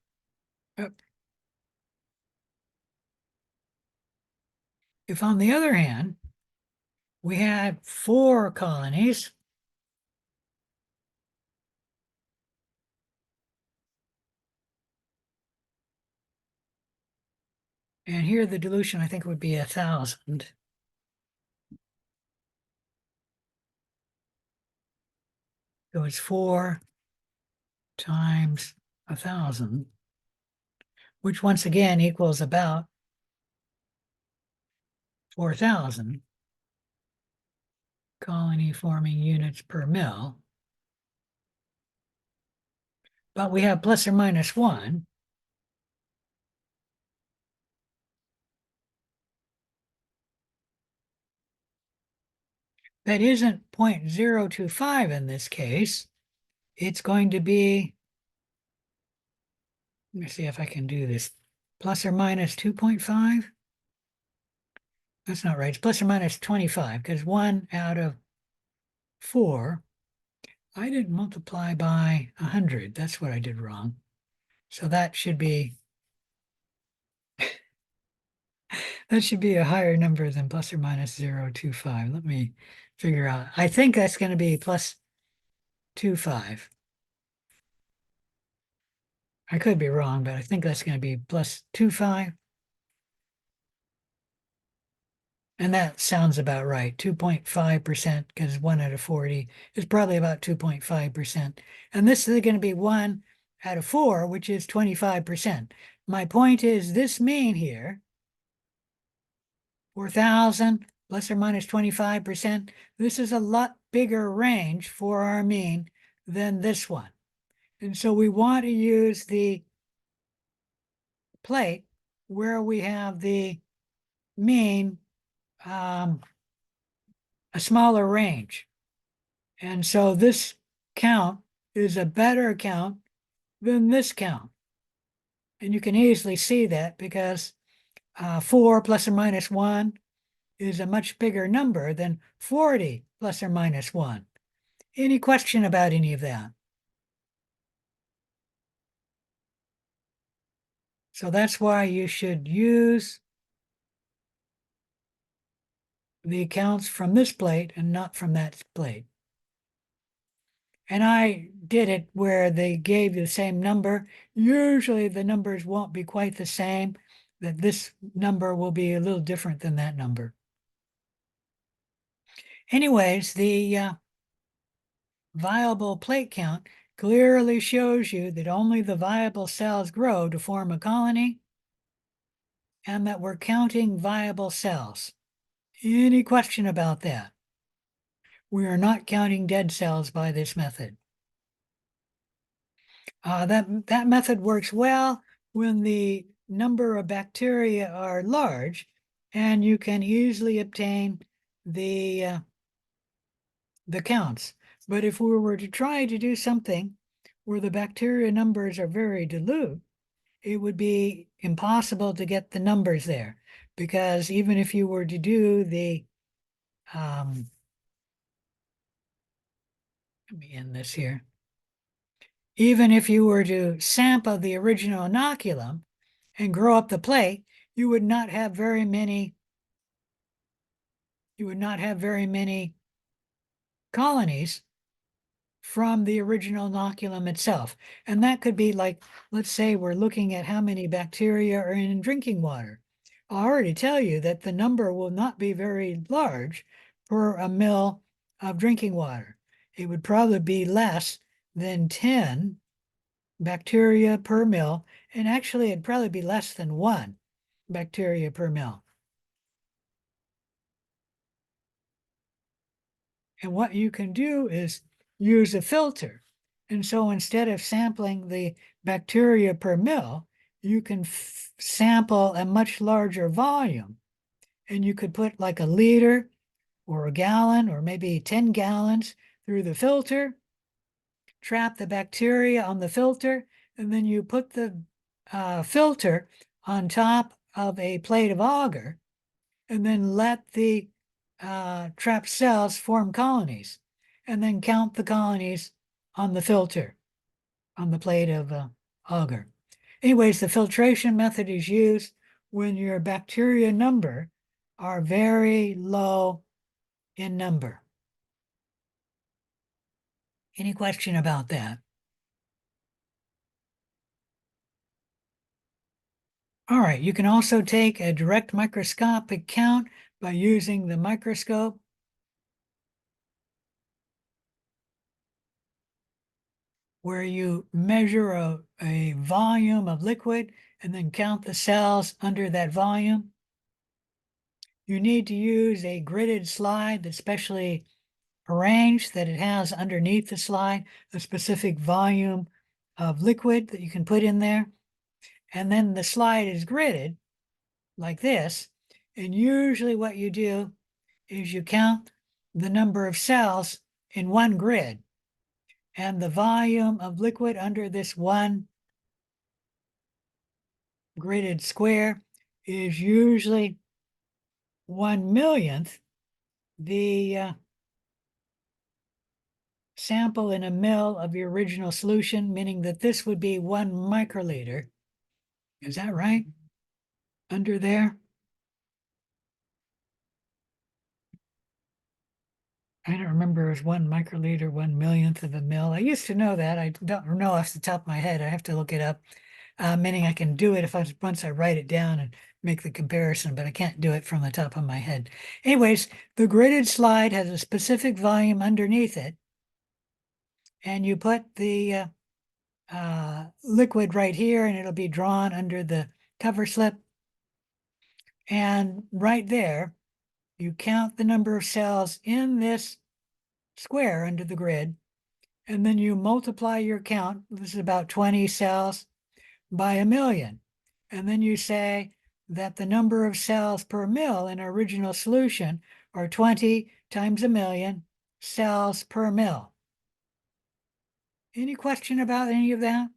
If on the other hand, we had 4 colonies, and here the dilution I think would be 1,000. So it's 4 times 1,000, which once again equals about 4,000 colony forming units per mil. But we have plus or minus 1. That isn't 0.025 in this case. It's going to be, let me see if I can do this, plus or minus 2.5. That's not right. It's plus or minus 25 because 1 out of 4, I didn't multiply by 100. That's what I did wrong. So that should be, that should be a higher number than plus or minus 0.25. Let me figure out. I think that's going to be plus 2.5. I could be wrong, but I think that's going to be plus 2.5. And that sounds about right. 2.5%, because 1 out of 40 is probably about 2.5%. And this is going to be 1 out of 4, which is 25%. My point is this mean here, 4,000 plus or minus 25%, this is a lot bigger range for our mean than this one. And so we want to use the plate where we have the mean a smaller range. And so this count is a better count than this count. And you can easily see that because 4 plus or minus 1 is a much bigger number than 40 plus or minus 1. Any question about any of that? So that's why you should use the counts from this plate and not from that plate. And I did it where they gave the same number. Usually the numbers won't be quite the same, that this number will be a little different than that number. Anyways, the viable plate count clearly shows you that only the viable cells grow to form a colony and that we're counting viable cells. Any question about that? We are not counting dead cells by this method. That method works well when the number of bacteria are large and you can easily obtain the counts. But if we were to try to do something where the bacteria numbers are very dilute, it would be impossible to get the numbers there, because even if you were to do the Let me end this here. Even if you were to sample the original inoculum and grow up the plate, you would not have very many colonies from the original inoculum itself. And that could be like, let's say we're looking at how many bacteria are in drinking water. I'll already tell you that the number will not be very large per a mil of drinking water. It would probably be less than 10 bacteria per mil, and actually it'd probably be less than 1 bacteria per mil. And what you can do is use a filter. And so instead of sampling the bacteria per mil, you can sample a much larger volume. And you could put like a liter or a gallon or maybe 10 gallons through the filter, trap the bacteria on the filter, and then you put the filter on top of a plate of agar, and then let the trapped cells form colonies, and then count the colonies on the filter, on the plate of agar. Anyways, the filtration method is used when your bacteria number are very low in number. Any question about that? All right, you can also take a direct microscopic count by using the microscope. Where you measure a volume of liquid and then count the cells under that volume. You need to use a gridded slide that's specially arranged, that it has underneath the slide a specific volume of liquid that you can put in there. And then the slide is gridded like this. And usually what you do is you count the number of cells in one grid. And the volume of liquid under this one gridded square is usually 1/1,000,000th the sample in a mil of your original solution, meaning that this would be 1 microliter. Is that right? Under there? I don't remember, as 1 microliter, 1/1,000,000th of a mil. I used to know that. I don't know off the top of my head. I have to look it up. Meaning I can do it if once I write it down and make the comparison, but I can't do it from the top of my head. Anyways, the gridded slide has a specific volume underneath it, and you put the liquid right here, and it'll be drawn under the cover slip. And right there, you count the number of cells in this square under the grid, and then you multiply your count. This is about 20 cells by 1,000,000. And then you say that the number of cells per mil in our original solution are 20 times 1,000,000 cells per mil. Any question about any of that?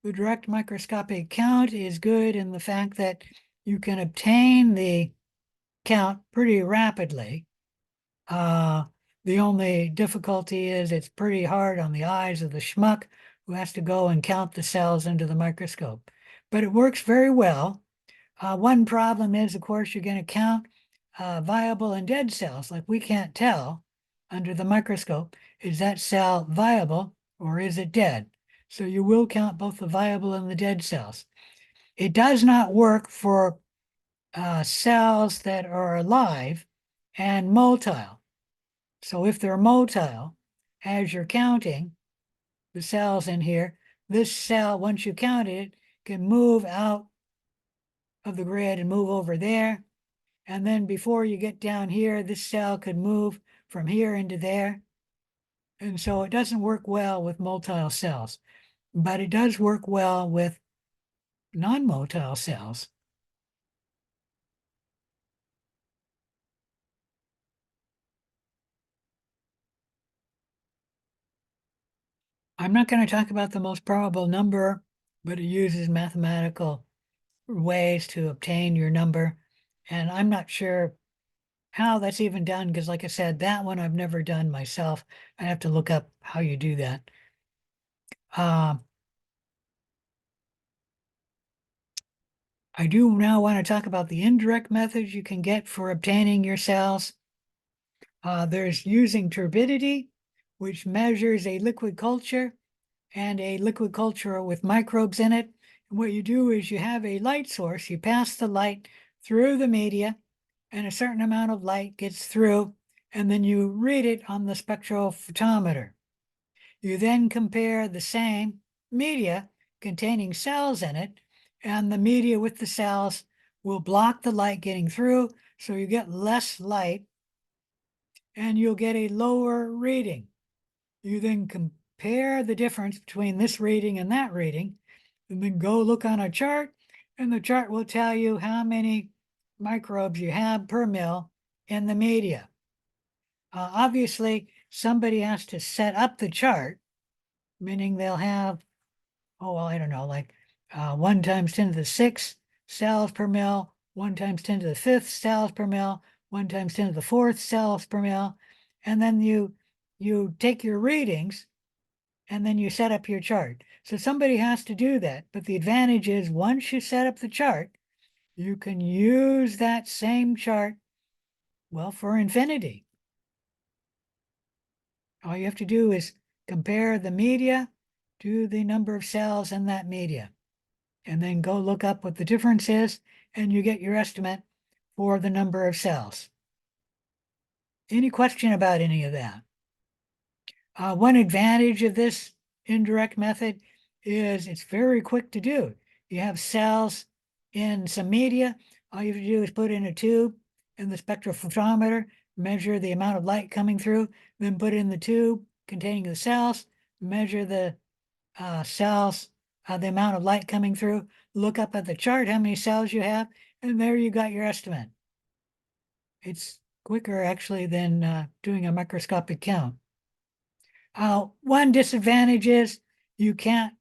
The direct microscopic count is good in the fact that you can obtain the count pretty rapidly. The only difficulty is it's pretty hard on the eyes of the schmuck who has to go and count the cells under the microscope. But it works very well. One problem is, of course, you're going to count viable and dead cells. Like, we can't tell under the microscope, is that cell viable or is it dead? So you will count both the viable and the dead cells. It does not work for cells that are alive and motile. So if they're motile, as you're counting the cells in here, this cell, once you count it, can move out of the grid and move over there. And then before you get down here, this cell could move from here into there. And so it doesn't work well with motile cells, but it does work well with non-motile cells. I'm not going to talk about the most probable number, but it uses mathematical ways to obtain your number. And I'm not sure how that's even done, because like I said, that one I've never done myself. I have to look up how you do that. I do now want to talk about the indirect methods you can get for obtaining your cells. There's using turbidity, which measures a liquid culture and a liquid culture with microbes in it. And what you do is you have a light source, you pass the light through the media, and a certain amount of light gets through, and then you read it on the spectrophotometer. You then compare the same media containing cells in it, and the media with the cells will block the light getting through, so you get less light, and you'll get a lower reading. You then compare the difference between this reading and that reading, and then go look on a chart, and the chart will tell you how many microbes you have per mil in the media. Obviously, somebody has to set up the chart, meaning they'll have, oh, well, I don't know, like 1 times 10 to the 6th cells per mil, 1 times 10 to the 5th cells per mil, 1 times 10 to the 4th cells per mil. And then you take your readings and then you set up your chart. So somebody has to do that. But the advantage is once you set up the chart, you can use that same chart, well, for infinity. All you have to do is compare the media to the number of cells in that media, and then go look up what the difference is, and you get your estimate for the number of cells. Any question about any of that? One advantage of this indirect method is it's very quick to do. You have cells in some media. All you have to do is put in a tube in the spectrophotometer, measure the amount of light coming through, then put in the tube containing the cells, measure the cells, the amount of light coming through, look up at the chart how many cells you have, and there you got your estimate. It's quicker actually than doing a microscopic count. One disadvantage is you can't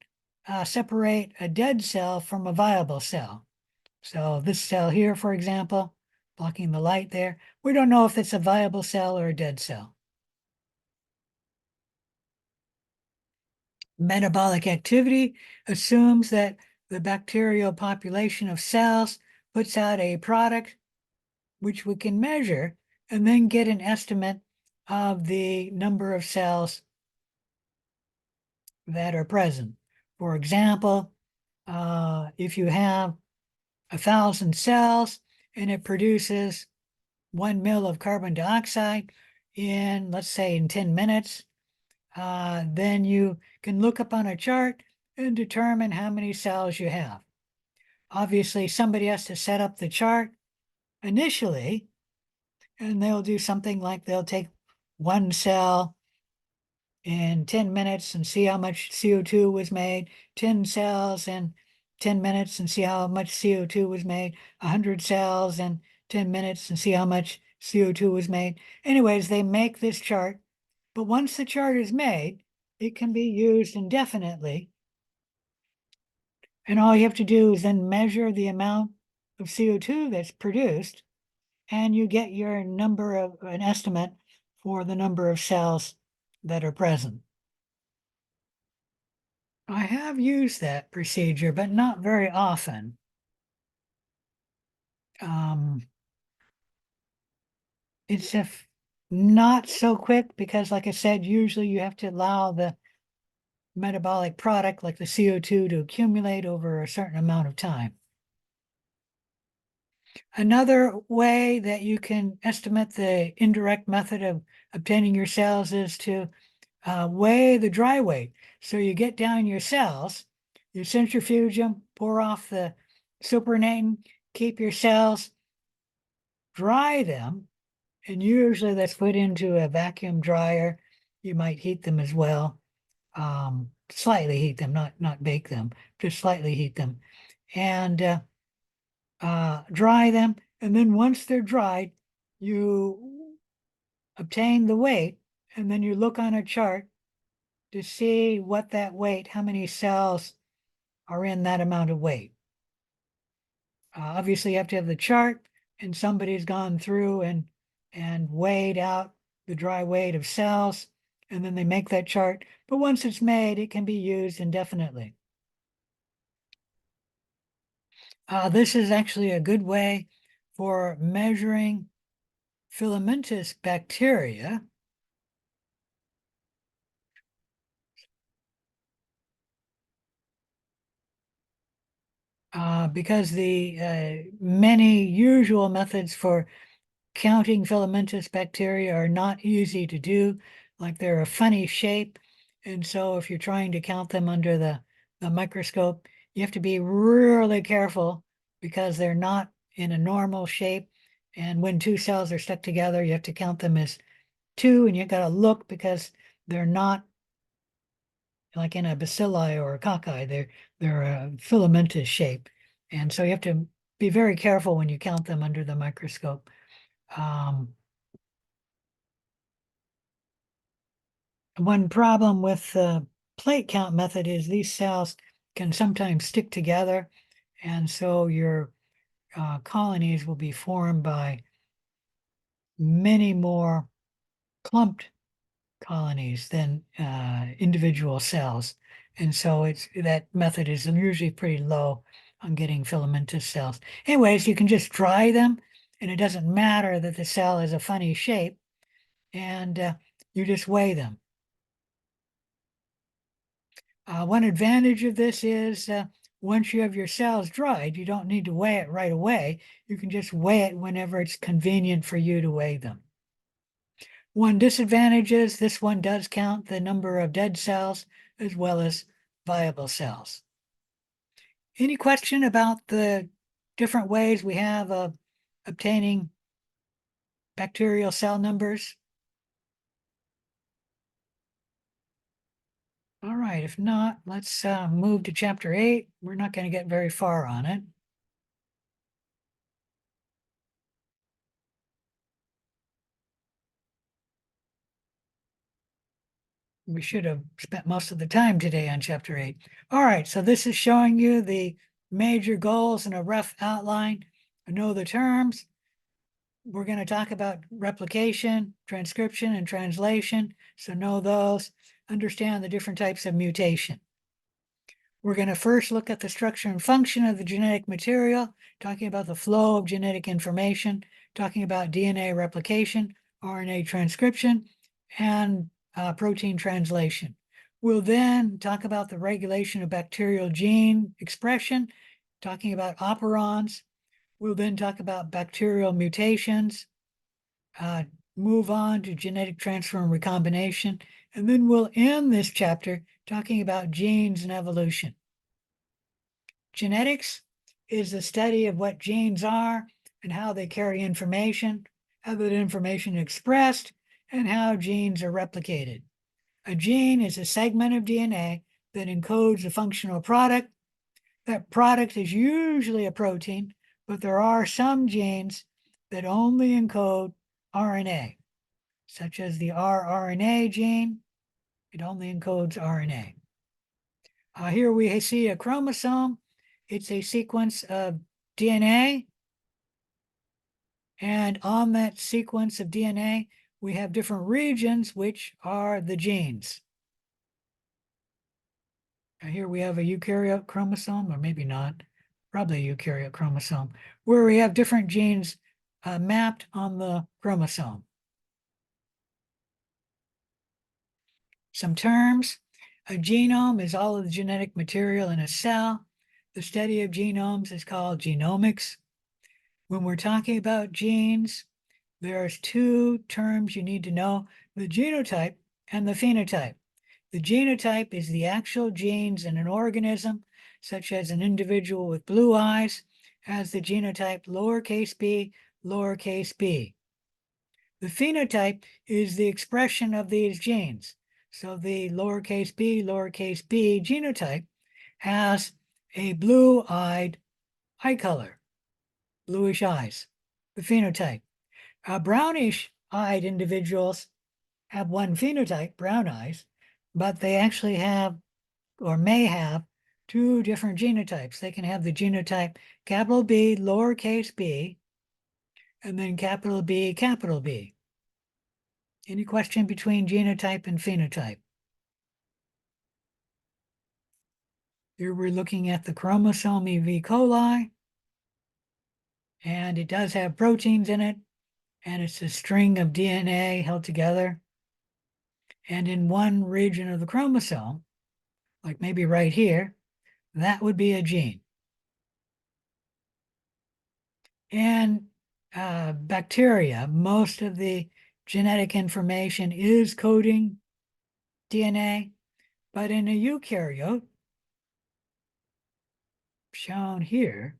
separate a dead cell from a viable cell. So this cell here, for example, blocking the light there, we don't know if it's a viable cell or a dead cell. Metabolic activity assumes that the bacterial population of cells puts out a product which we can measure and then get an estimate of the number of cells that are present. For example, if you have 1,000 cells and it produces 1 mil of carbon dioxide in, let's say, in 10 minutes, then you can look up on a chart and determine how many cells you have. Obviously, somebody has to set up the chart initially, and they'll do something like they'll take 1 cell in 10 minutes and see how much CO2 was made, 10 cells in 10 minutes and see how much CO2 was made, 100 cells in 10 minutes and see how much CO2 was made. Anyways, they make this chart, but once the chart is made, it can be used indefinitely. And all you have to do is then measure the amount of CO2 that's produced, and you get your number of an estimate for the number of cells that are present. I have used that procedure, but not very often. It's if not so quick because, like I said, usually you have to allow the metabolic product like the CO2 to accumulate over a certain amount of time. Another way that you can estimate the indirect method of obtaining your cells is to weigh the dry weight. So you get down your cells, you centrifuge them, pour off the supernatant, keep your cells, dry them, and usually that's put into a vacuum dryer. You might heat them as well. Slightly heat them, not bake them, just slightly heat them. And dry them. And then once they're dried, you obtain the weight, and then you look on a chart to see what that weight, how many cells are in that amount of weight. Obviously, you have to have the chart, and somebody's gone through and and weighed out the dry weight of cells, and then they make that chart. But once it's made, it can be used indefinitely. This is actually a good way for measuring filamentous bacteria. Because the many usual methods for counting filamentous bacteria are not easy to do, like they're a funny shape. And so if you're trying to count them under the microscope, you have to be really careful because they're not in a normal shape. And when two cells are stuck together, you have to count them as two, and you got to look because they're not like in a bacilli or a cocci. They're a filamentous shape. And so you have to be very careful when you count them under the microscope. One problem with the plate count method is these cells can sometimes stick together, and so your colonies will be formed by many more clumped colonies than individual cells. And so that method is usually pretty low on getting filamentous cells. Anyways, you can just dry them, and it doesn't matter that the cell is a funny shape, and you just weigh them. One advantage of this is once you have your cells dried, you don't need to weigh it right away. You can just weigh it whenever it's convenient for you to weigh them. One disadvantage is this one does count the number of dead cells as well as viable cells. Any question about the different ways we have of obtaining bacterial cell numbers? All right, if not, let's move to chapter 8. We're not going to get very far on it. We should have spent most of the time today on chapter 8. All right, so this is showing you the major goals in a rough outline. Know the terms. We're going to talk about replication, transcription, and translation. So know those. Understand the different types of mutation. We're going to first look at the structure and function of the genetic material, talking about the flow of genetic information, talking about DNA replication, RNA transcription, and protein translation. We'll then talk about the regulation of bacterial gene expression, talking about operons. We'll then talk about bacterial mutations, move on to genetic transfer and recombination, and then we'll end this chapter talking about genes and evolution. Genetics is the study of what genes are and how they carry information, how that information is expressed, and how genes are replicated. A gene is a segment of DNA that encodes a functional product. That product is usually a protein, but there are some genes that only encode RNA, such as the rRNA gene. It only encodes RNA. Here we see a chromosome. It's a sequence of DNA. And on that sequence of DNA, we have different regions, which are the genes. Here we have a eukaryote chromosome, or maybe not, probably a eukaryote chromosome, where we have different genes mapped on the chromosome. Some terms. A genome is all of the genetic material in a cell. The study of genomes is called genomics. When we're talking about genes, there's two terms you need to know: the genotype and the phenotype. The genotype is the actual genes in an organism, such as an individual with blue eyes has the genotype lowercase b, lowercase b. The phenotype is the expression of these genes. So the lowercase b genotype has a blue-eyed eye color, bluish eyes, the phenotype. Brownish-eyed individuals have one phenotype, brown eyes, but they actually have or may have two different genotypes. They can have the genotype capital B, lowercase b, and then capital B, capital B. Any question between genotype and phenotype? Here we're looking at the chromosome E. coli, and it does have proteins in it, and it's a string of DNA held together. And in one region of the chromosome, like maybe right here, that would be a gene. And bacteria, most of the genetic information is coding DNA, but in a eukaryote, shown here,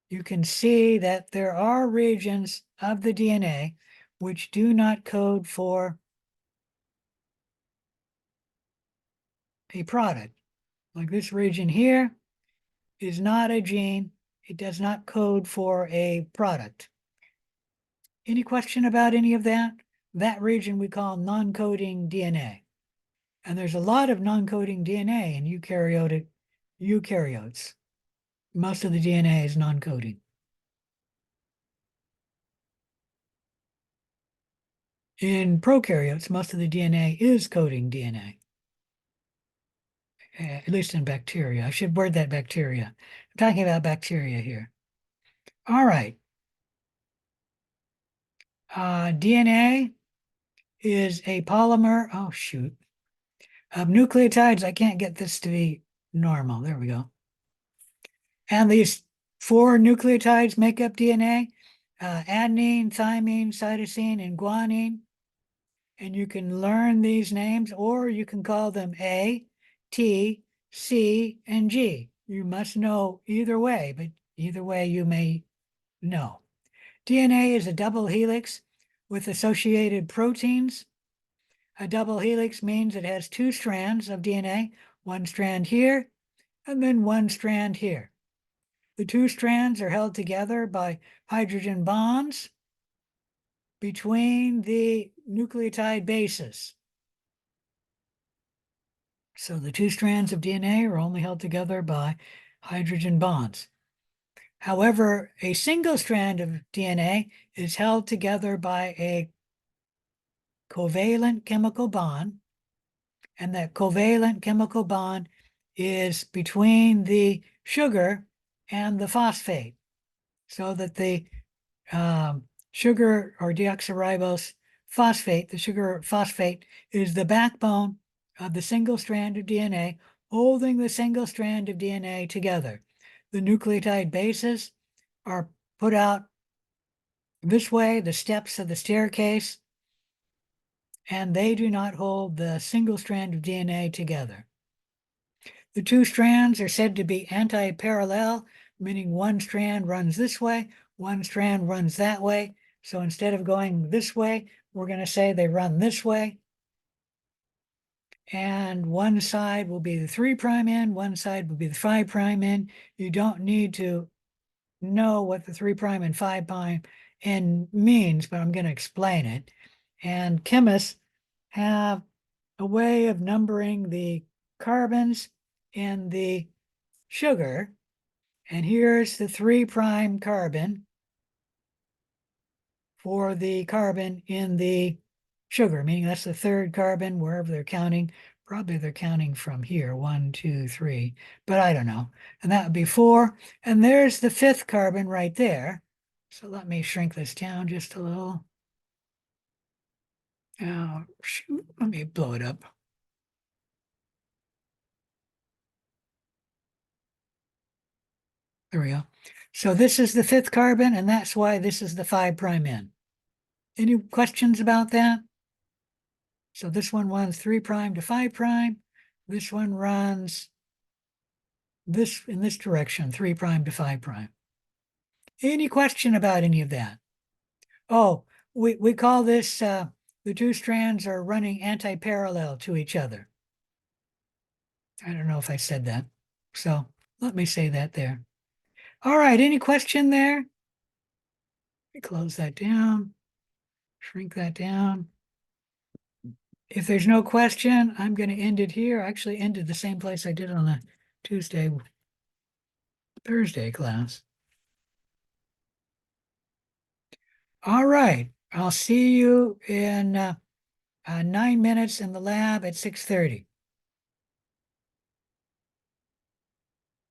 you can see that there are regions of the DNA which do not code for a product. Like this region here is not a gene. It does not code for a product. Any question about any of that? That region we call non-coding DNA. And there's a lot of non-coding DNA in eukaryotes. Most of the DNA is non-coding. In prokaryotes, most of the DNA is coding DNA. At least in bacteria. I should word that bacteria. I'm talking about bacteria here. All right. DNA is a polymer, oh shoot, of nucleotides. I can't get this to be normal. There we go. And these 4 nucleotides make up DNA, adenine, thymine, cytosine, and guanine. And you can learn these names, or you can call them A, T, C, and G. You must know either way, but either way you may know. DNA is a double helix with associated proteins. A double helix means it has 2 strands of DNA, one strand here, and then one strand here. The 2 strands are held together by hydrogen bonds between the nucleotide bases. So the 2 strands of DNA are only held together by hydrogen bonds. However, a single strand of DNA is held together by a covalent chemical bond, and that covalent chemical bond is between the sugar and the phosphate, so that the sugar or deoxyribose phosphate, the sugar phosphate, is the backbone of the single strand of DNA, holding the single strand of DNA together. The nucleotide bases are put out this way, the steps of the staircase, and they do not hold the single strand of DNA together. The 2 strands are said to be anti-parallel, meaning one strand runs this way, one strand runs that way. So instead of going this way, we're going to say they run this way. And one side will be the 3' end, one side will be the 5' end. You don't need to know what the 3' and 5' end means, but I'm going to explain it. And chemists have a way of numbering the carbons in the sugar. And here's the 3' carbon for the carbon in the sugar, meaning that's the 3rd carbon, wherever they're counting. Probably they're counting from here, 1, 2, 3, but I don't know. And that would be 4. And there's the 5th carbon right there. So let me shrink this down just a little. Oh, shoot, let me blow it up. There we go. So this is the 5th carbon, and that's why this is the 5' end. Any questions about that? So this one runs 3' to 5'. This one runs this in this direction, 3' to 5'. Any question about any of that? Oh, we call this, the 2 strands are running anti-parallel to each other. I don't know if I said that. So let me say that there. All right, any question there? Let me close that down, shrink that down. If there's no question, I'm going to end it here. I actually ended the same place I did on the Thursday class. All right, I'll see you in 9 minutes in the lab at 6:30.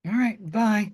All right, bye.